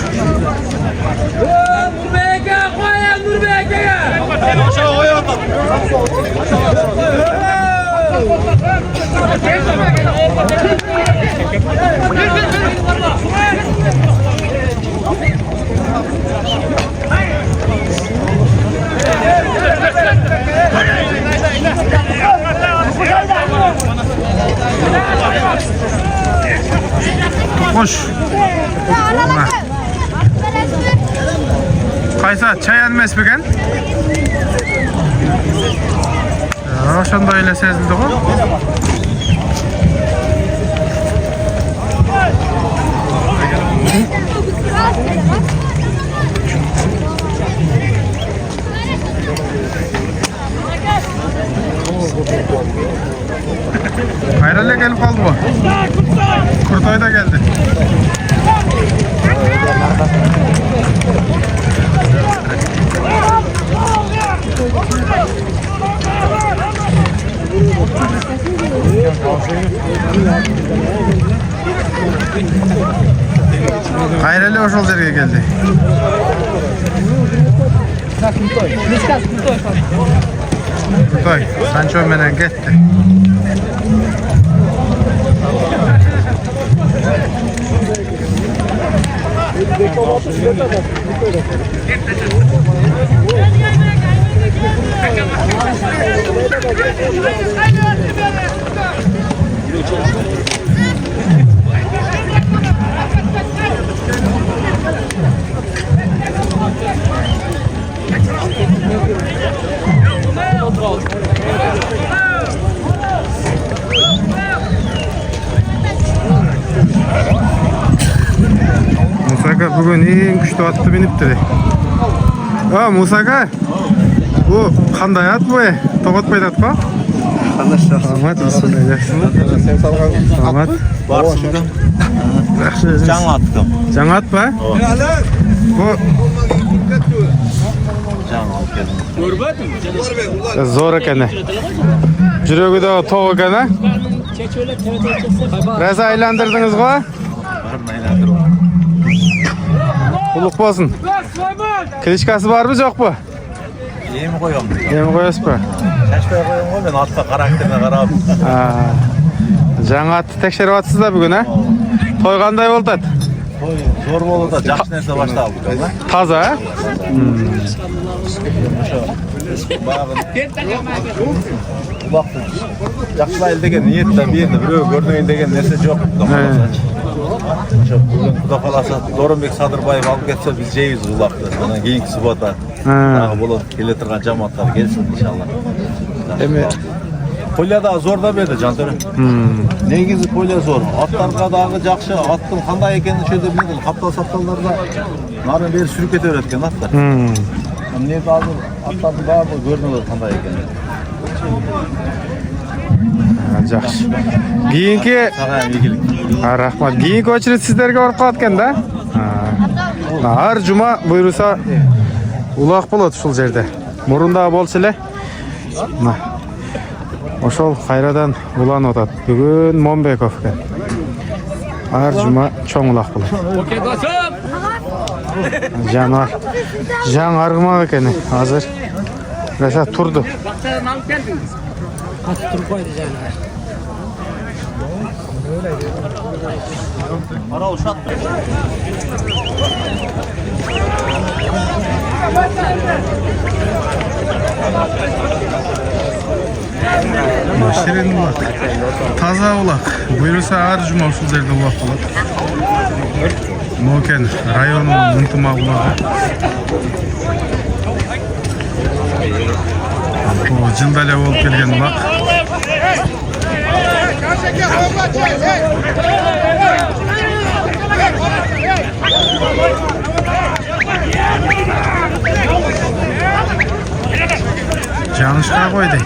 Koş. Kaysa çay elmez mi gen? Oşonda öyle sezildi o. Hayralle gelip kaldı bu. Kurtay da geldi. Hayralle oşol yerge geldi. Kurtay, Sancho menen gitti. Musaka bugün en güçlü atlı binipti. Ha Musaka, bu qanday at bu? Top atmaydı at mı? Ahmet, Sen salgan Ahmet. Barsın. Yaxşı. Жаңа attım. Жаңа at mı? Bu Жаңа atdım. zor ekan. Жүрегі de toq ekan. Biraz aylandırdınız mı? Barın aylandırım. Uluk bolsun. Klitschkası var mı yok mu? Yemi koyuyorum. Yemi koyasız mı? Şaşpay koyuyorum o ben atla karakterine karab. Жаңа atты tekşerip atsız da bugün ha? Toy qanday oldu? Zor oldu da жақсы нәрсе başladı. Taza ha? Baktım. Жақсылайыл деген ниетте берді. Біреу көрдіңін деген нәрсе жоқ. Бүгін Құда қаласа Доронбек Садырбаев алып кетсе біз жейміз улақты. Содан кейінгі сұхбатта тағы болып келе тұрған жамааттар келсін иншалла. Эми Поляда зор да берді Жантөрі. Негізі поля зор. Аттарға дағы жақшы, аттың қандай екенін шөлде білмейді. Қаптал-сапталдарда нарын бері сүріп кете өреткен аттар. Міне қазір аттардың барлығы көрінеді қандай екенін. Жақсы. Кейінгі Саған игілік. рахмат. Кейінгі очередь сіздерге барып қалады екен да? Ар жұма бұйырса улақ болады ушул жерде. Мұрында болсы эле. Ошол кайрадан улан отат. Бүгүн Момбеков экен. Ар жума чоң улак болот. Жанар. Жаң аргымак экен азыр. Раса турду. Ара ушат. Şirin ulak. Taza ulak. Buyursa ар жума ушул жерде улак болот. Мокен районунун мынтымак улагы. Жылда эле болуп келген улак. Janışqa qo'ydi.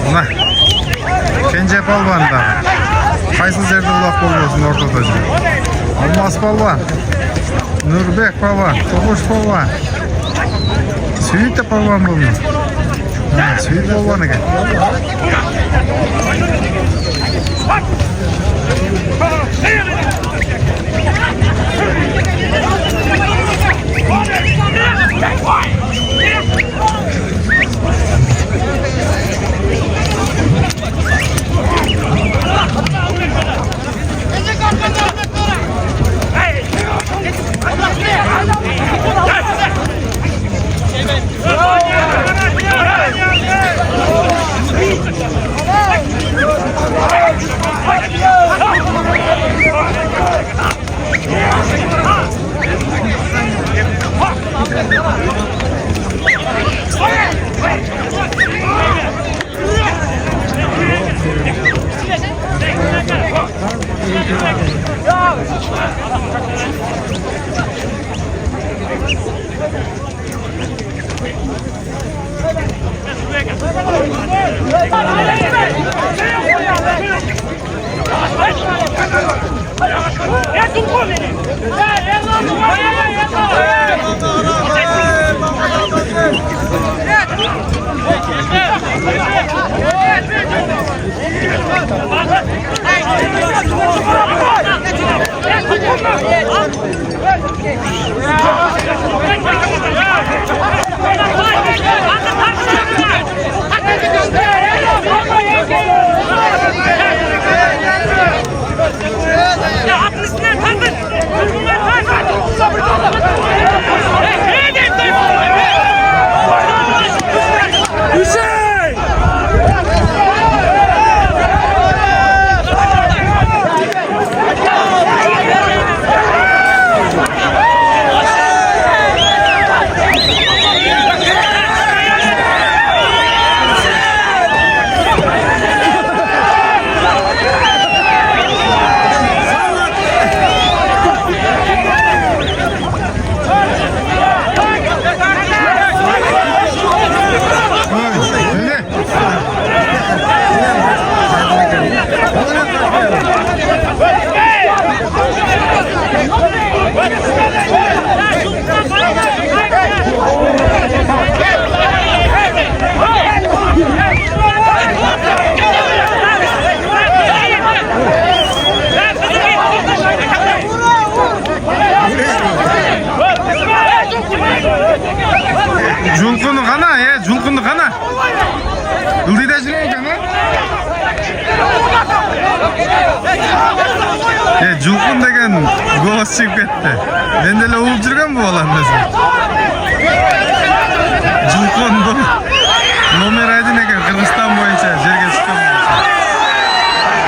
Mana Kenje palvan da. Qaysi yerda uloq bo'lmasin o'rtada. Almas palvan, Nurbek palvan, To'g'ush palvan. Suyita palvan bo'ldi. Suyit palvan ekan. Julqunni qana, julqunni qana. Ildida jurang ekan-a? Julqun degan go'z chiqib ketdi. Mendela urib jurgan bu bolam o'zi. Julqun bu nomer 1 ekan Qirg'iziston bo'yicha yerga chiqqan.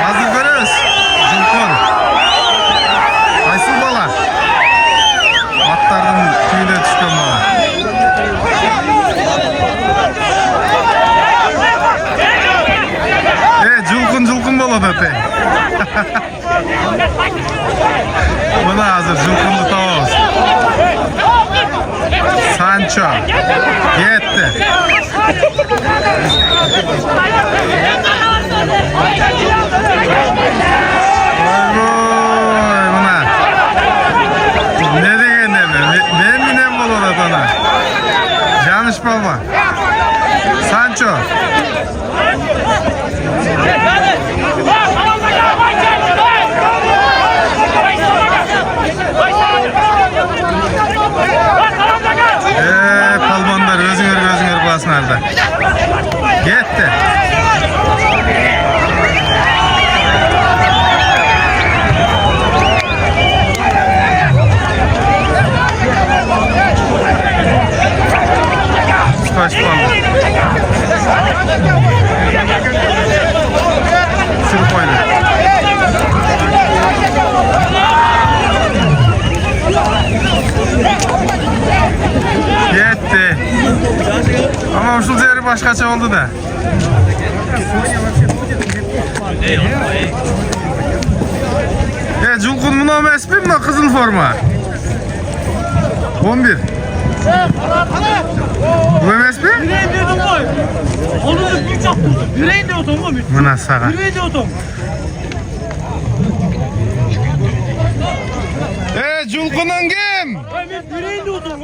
Hozir ko'ramiz. Julqun. Qaysi bola? Atlardan tüyüne tushgan bola. Julqun bo'ladi ate. Mana hozir julqunni topamiz. Sancho yetdi. Voy başkaça oldu da. Julkun bunu emas mi kızıl forma? 11. Bu emas mi? Yüreğin de otom. Onu da bir çaptı. Yüreğin de otom mu? Buna sağa. Yüreğin de otom. Julkunun kim? Yüreğin de otom.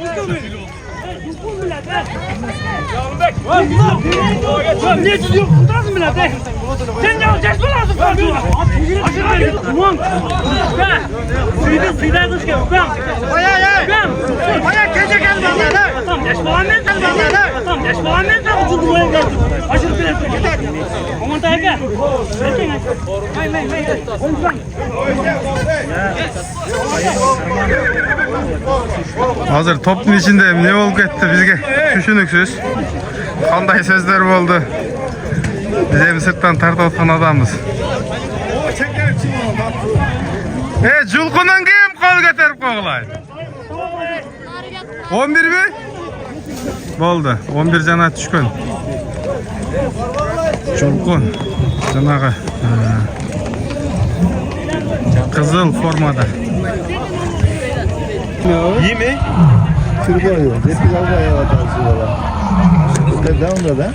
Julkun bile de. Lan ne diyor? Kurtarsın bile de. Sen ne alacaksın lazım farkı? Aşağı git. Aman. Suyda dış gel. Baya gece gel bana. Tamam yaş falan ne sen bana? Tamam yaş falan ne sen ucuz buraya geldin. Aşırı bile. Aman da gel. Hazır topun içindeyim. Ne oldu etti bizge? Düşünüksüz. Kanday sözler oldu. Bize sırttan tartı adamız. Julkunun kim kol getirip koğulaydı? 11 mi? Boldu. 11 cana düşkün. Julkun. Canağı. Kızıl formada. İyi mi? Türk oluyor. Hep lavga yaratıyorlar. Süper devamlı da.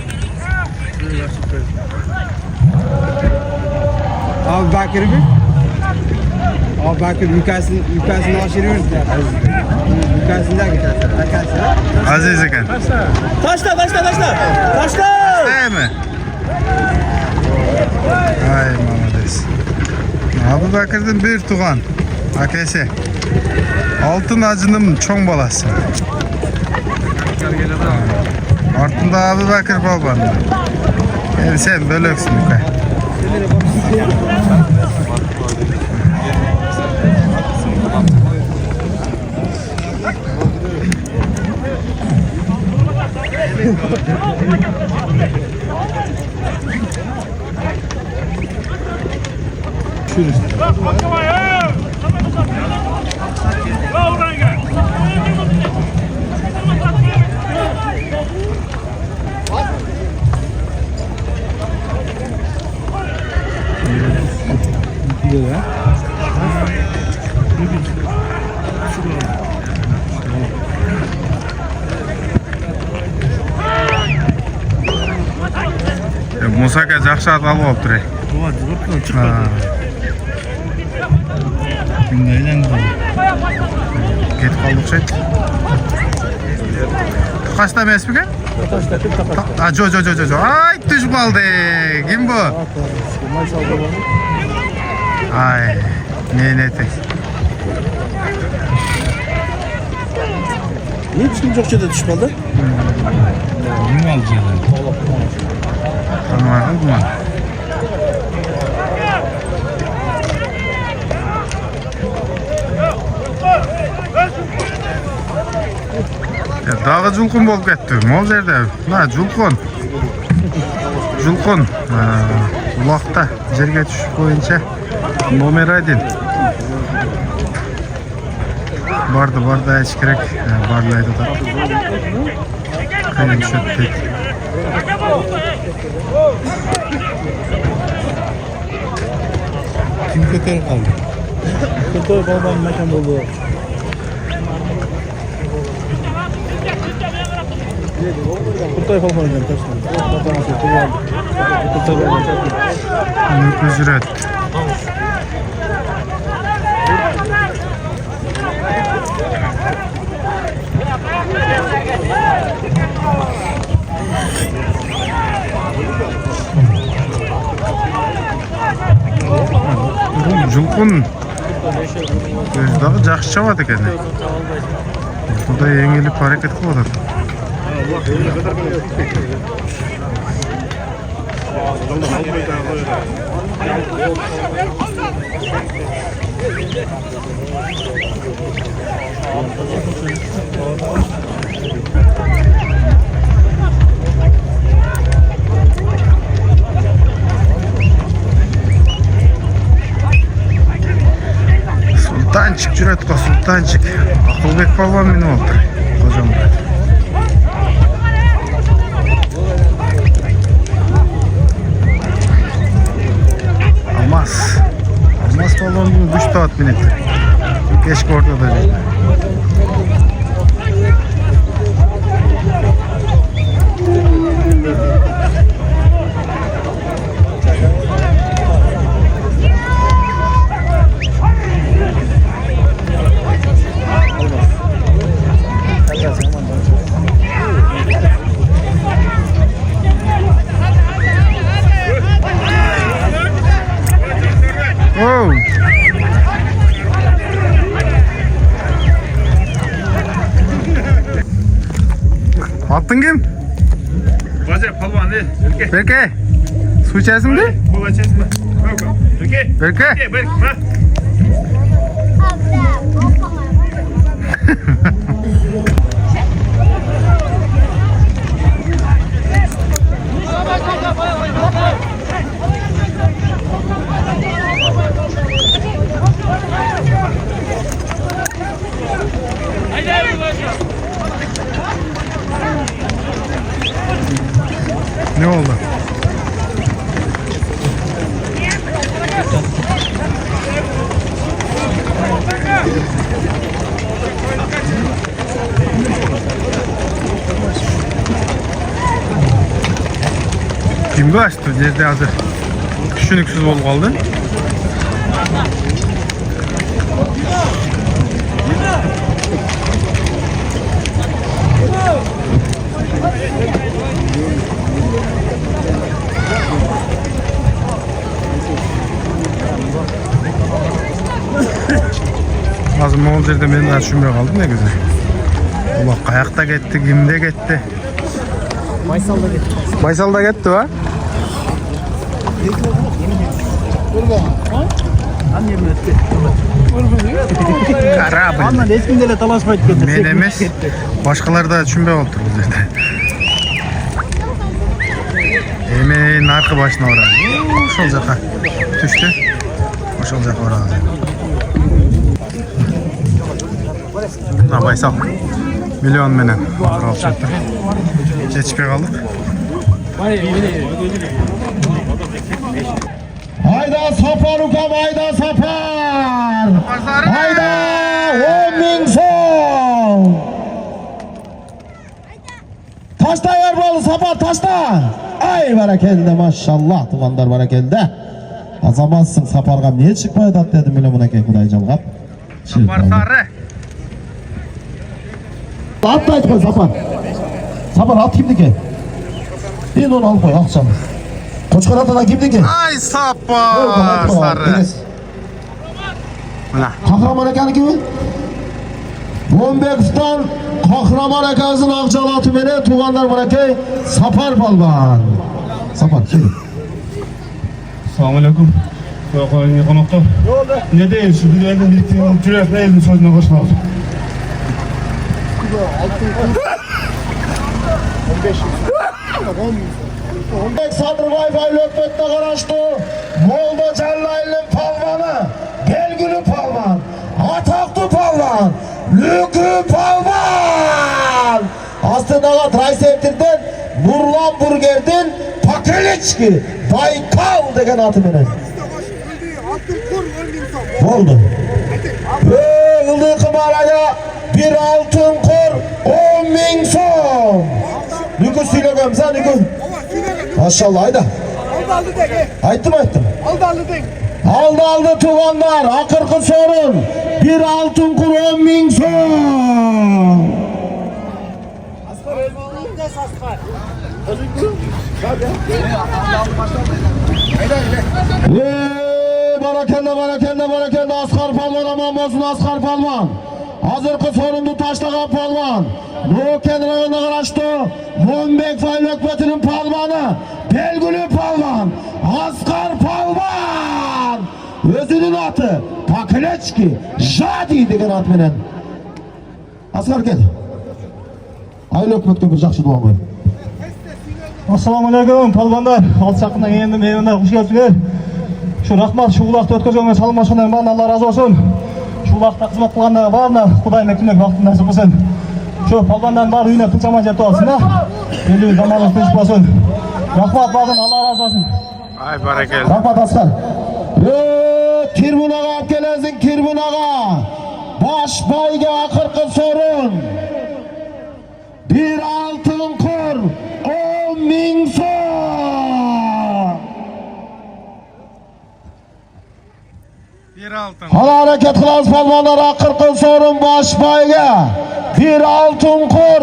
Abi Bakır mı? Abi Bakır yukarısını aşırıyoruz ya. Yukarısından gidersin. Arkadaşlar. Aziz iken. Taşla. Değil mi? Ay Mamadez. Abu Bakır'dan bir tuğan. Akesi. Altın acının çoğun balası. Artında Abu Bakır baban. Yani sen bölöksün yukarı. Musaka жақсы аталып алып тұр. Кетіп қалдық шет. Қашта емес пе? Жо. Ай, түшіп қалды. Кім бұл? Ай, не етек. Ne biçim çok şeyde düşüp kaldı? Ne alacağım? Tamam, tamam. Dağı julkun bolup ketdi. Mol jerde. Julkun. Ulaqda жерге түшүп боюнча номер 1. Барды айч керек. Барлайды да. Кайын түшөт дейт. Kim kötü kaldı? Kötü kalmanın mekan oldu. Kurtay falan oynayacağım taştan. Kurtay oynayacağım. Ücret. Julkun daha жақсы чабады екен. Құдай еңеліп hareket қылып отыр. Sultanчик жүреді ғой, Sultanчик. Ақылбек балуан мені отыр. Қожамда. Salonun 3 saat mineti. Keşke ortada. Oh. Attın kim? Vazir palvan değil. Berke. Su içersin mi? Kola içesin mi? Berke. Berke. Berke. Ne oldu? Kimga açtı? Nerede hazır? Düşünüksüz olup kaldı. Az mol жерде мен daha düşünmeye kaldım ne güzel. Ulan kayakta gitti, kimde gitti? Baysal da gitti va? Karabil. Men emes, başkaları da düşünmeye oldu bu жерде. Hemen arka başına oraya. Ошол жака түштү. Ошол жака барабыз. Мына Байсал миллион менен алып чыкты. Жетишпей калдык. Hayda Safar ukam, hayda Safar. Hayda 10.000 so'm. Taşta yer balı Safar, taşta. Ay barakelde maşallah tuğanlar barakelde. Azamansın Safar'gam niye çıkmaydı at dedim bile buna ki Kuday Calgap. Safar sarı. At da açma Safar. Safar at kimdi ki? Bir onu al koy akşam. Koçkar atadan kimdi ki? Ay Safar sarı. Mana. Kahraman ekan kimi? Bombekistan Kahraman ekanızın akçalatı beni tuğanlar barakey Safar balban. Safar kim? Assalomu alaykum. Qo'ying qo'noqqa. Ne deyin şu dünyada biriktirgan jurak elin so'zini qo'shmoq. 15 Sadırbayev Aylökbet'te karıştı. Molda Cellail'in palvanı. Belgülü palvan. Ataklı palvan. Lükü palvan. Aslında Traysevtir'den Nurlan Burger'den Pakeliçki Baykal degen atı beni. Oldu. Yıldı kımaraya bir altın kor 10.000 so'm. Nükü söyleyeyim sen nükü. Maşallah hayda. Ayttım. Aldı tuğanlar. Akırkı sorun. Bir altın kur 10.000 so'm. Barakende Askar Palvan aman olsun Askar Palvan. Hazırkı sorundu taşlagan palvan. Nuken rayonuna karıştı. Bombek Faylökbeti'nin palvanı. Belgülü palvan. Askar Palvan. Özünün atı. Pakeleçki. Jadi degen at menen. Askar gel. Faylökbet'e bir жақсы duan koy. Assalomu alaykum palvonlar. Alçaqdan endi meyvanda xush kelibsizlar. Şu rahmat şu ulaqda o'tkazgan salmoqchilardan bardan Alloh razı olsun. Şu ulaqda xizmat qilganlarga barina Xudoy mekinlik vaqt nasib qilsin. Şu palvondan bari uyina qilchama jetib olsin-da. Endi zamonimiz tinch bo'lsin. Rahmat bardan Alloh razı olsun. Ay barakel. Rahmat Askar. Tribunaga Bizin Kirbin ağa baş bayga akırkı sorun. Bir altın kur 10.000 son. Bir altın. Hala hareket kılas palmanlar akırkı sorun baş bayga. Bir altın kur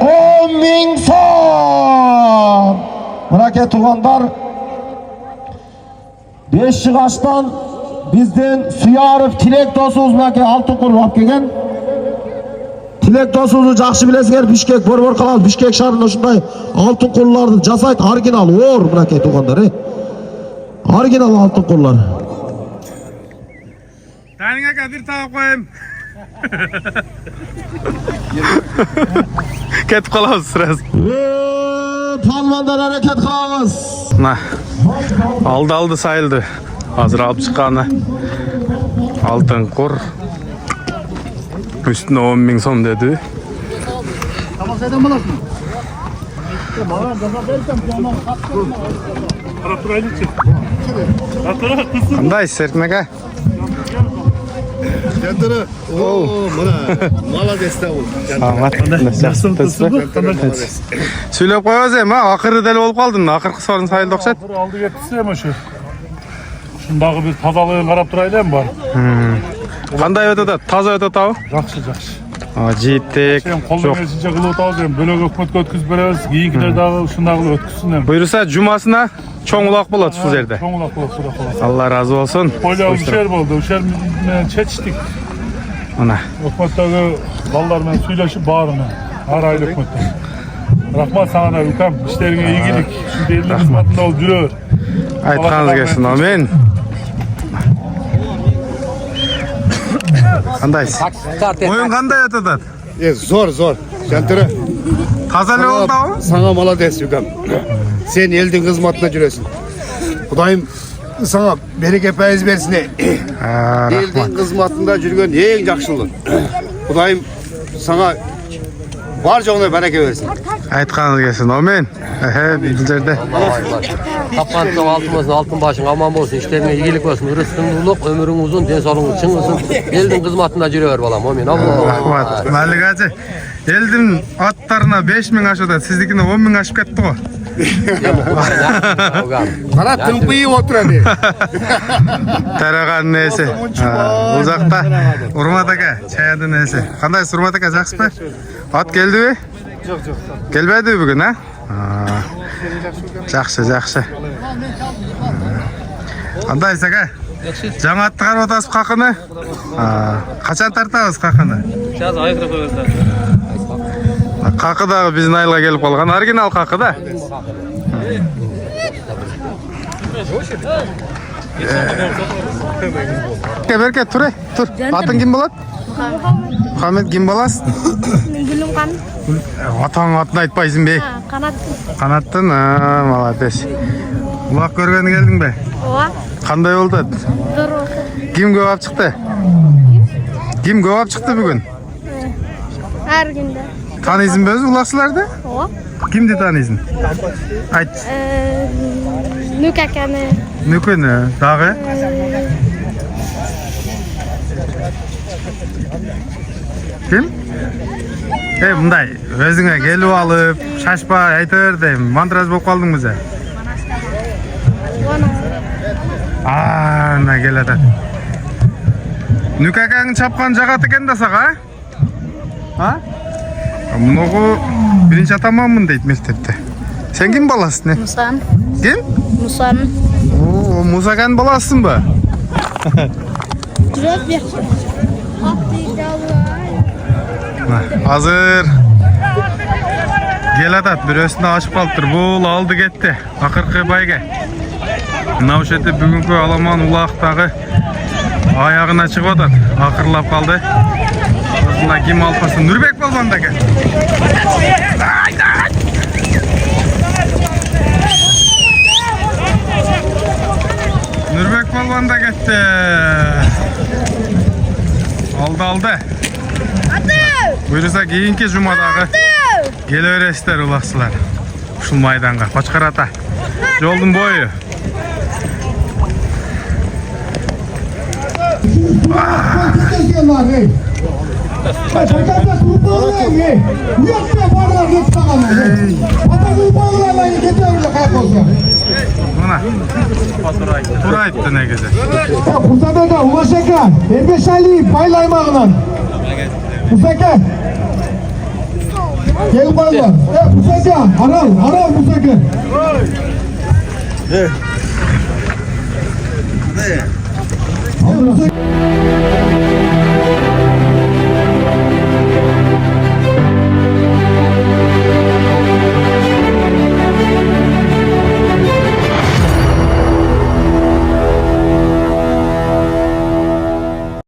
10.000 son. Hareket tuğanlar 5 yığaçtan bizden Suyarov Tilek dosumuz maki altın kur alып kelgen. Tilek dosumuzu жақсы bilesizler, Bishkek bor kalal, Bishkek şahrında şunday altın kurlarını jasayt, original or maki tuğanlar. Original altın kurlar. Taning aka bir tavuk koyayım. Ketip kalabız sırası. Palmandan hareket kılabız. Nah. Aldı sayıldı. Hazır alıp çıkanı. Altın kur. Üstüne 10.000 son dedi. Qanday Serkin aka? Jantara. Oo, mana молодец da bu. Sağmat. Yaxshi Söylep qo'yasiz ham, oxiri dal bo'lib qolding. Oxirgi so'rin sayıldı o'xshat. Aldı yetkisi ama şu. Şundağı bir tazalığın qarab turaylan var. Qanday o'tadi? Toza o'tadi-ku? Жақсы. Jittik. Sen қолдан келсінше қылып отырамыз енді. Бөлек өкметке өткізіп береміз. Кейінгілер дағы шындағы қылып өткізсін енді. Buyursa cumasına çoğun ulaq болады şu yerde. Çoğun ulaq болады, сұрақ болады. Allah razı olsun. Поля үшер болды. Үшермен шетіштік. Ana. Өкметтегі балалармен сөйлесіп барына. Ар айлы өкметтен. Рахмат саған да үлкем. Іштеріңе игілік. Şimdi елдің қызметінде ол жүре бер. Aytqanınız gelsin. Amin. Qandaysiz? Oyun qanday o'tadi? Zor. Jantara. Tazali oldu-ku? Sana молодец Югам. Sen elдің қызметіне жүресің. Құдайым sana береке пайыз берсін. Elдің қызметінде жүрген ең жақсылы. Құдайым sana бар жоғына береке берсін. Aytqanınız gelsin. Amin. Bizlerde. Tapkan tutan altımızın altın başın aman olsun, işlerine iyilik olsun, rızkın ömrün uzun, densalığın çın olsun. Eldin kızmatında jürüyor balam, amin. Rahmat. Malik acı. Eldin atlarına 5.000 aşıda, sizdikine 10.000 aşıp ketdi o. Qara tımпиып отырады. Тараған несі. Uzakta. Urmat aka, çayады nесі. Qandayсыз Urmat aka, жақсы ба? At keldi mi? Жоқ. Kelmedi bugün ha? Жақсы. Qandayсыз aka? Жамаатты қарап отырсыз қақыны? Қашан тартабыз қақыны? Қазір айқырып қойыңыздар. Қақы дағы біздің айылға келіп қалған. Оригинал қақы да. Берке, тұр. Атың кім болады? Мұхаммед, кім боласың? Gülüm kan. Атаң атын айтпайсың бе? Қанаттың, молодец. Улақ көргені келдің бе? Oha. Қандай болды? Dur. Кім көп алып шықты? Кім көп алып шықты бүгін? Her günde. Tanıysın be özü ulaqsılarda? Oha. Kimdi tanıysın? Ayt. Nükakani. Nükünü, dağı? Kim? Bunday, özüne gelip alıp, şaşpa, aytır deyim. Mantraz болып қалдың bize. Ne geledi. Nükaka'nın çapkan jagat eken da sağa? Ha? Мұнығы бірінші атаманмын дейді мектепте. Sen kim balasın ne? Musan. Kim? Musan. Oo, Musakan balasın mı? Cürep bir. Hazır. Gel atat, bir üstüne açıp kalıptır. Bu aldı gitti. Akırkı bayga. Navşeti bugünkü Alaman ulaqtағы ayağına çıkıp atat. Akırlap kaldı. Osuna kim alpasın? Nürbek balban da gel. Nürbek balban da gitti. Aldı. Buyursa keyinki Cuma'dağı geleverесіздер улақсылар. Ушул майданға, Қошқар ата. Жолдың бойы. Buna. Tur aytdı ne gece. Kursadada Ulaşaka, Erbeş Ali, paylaymağından. Musaka. Gel baylar. Musaka, Aral Musaka. Musaka.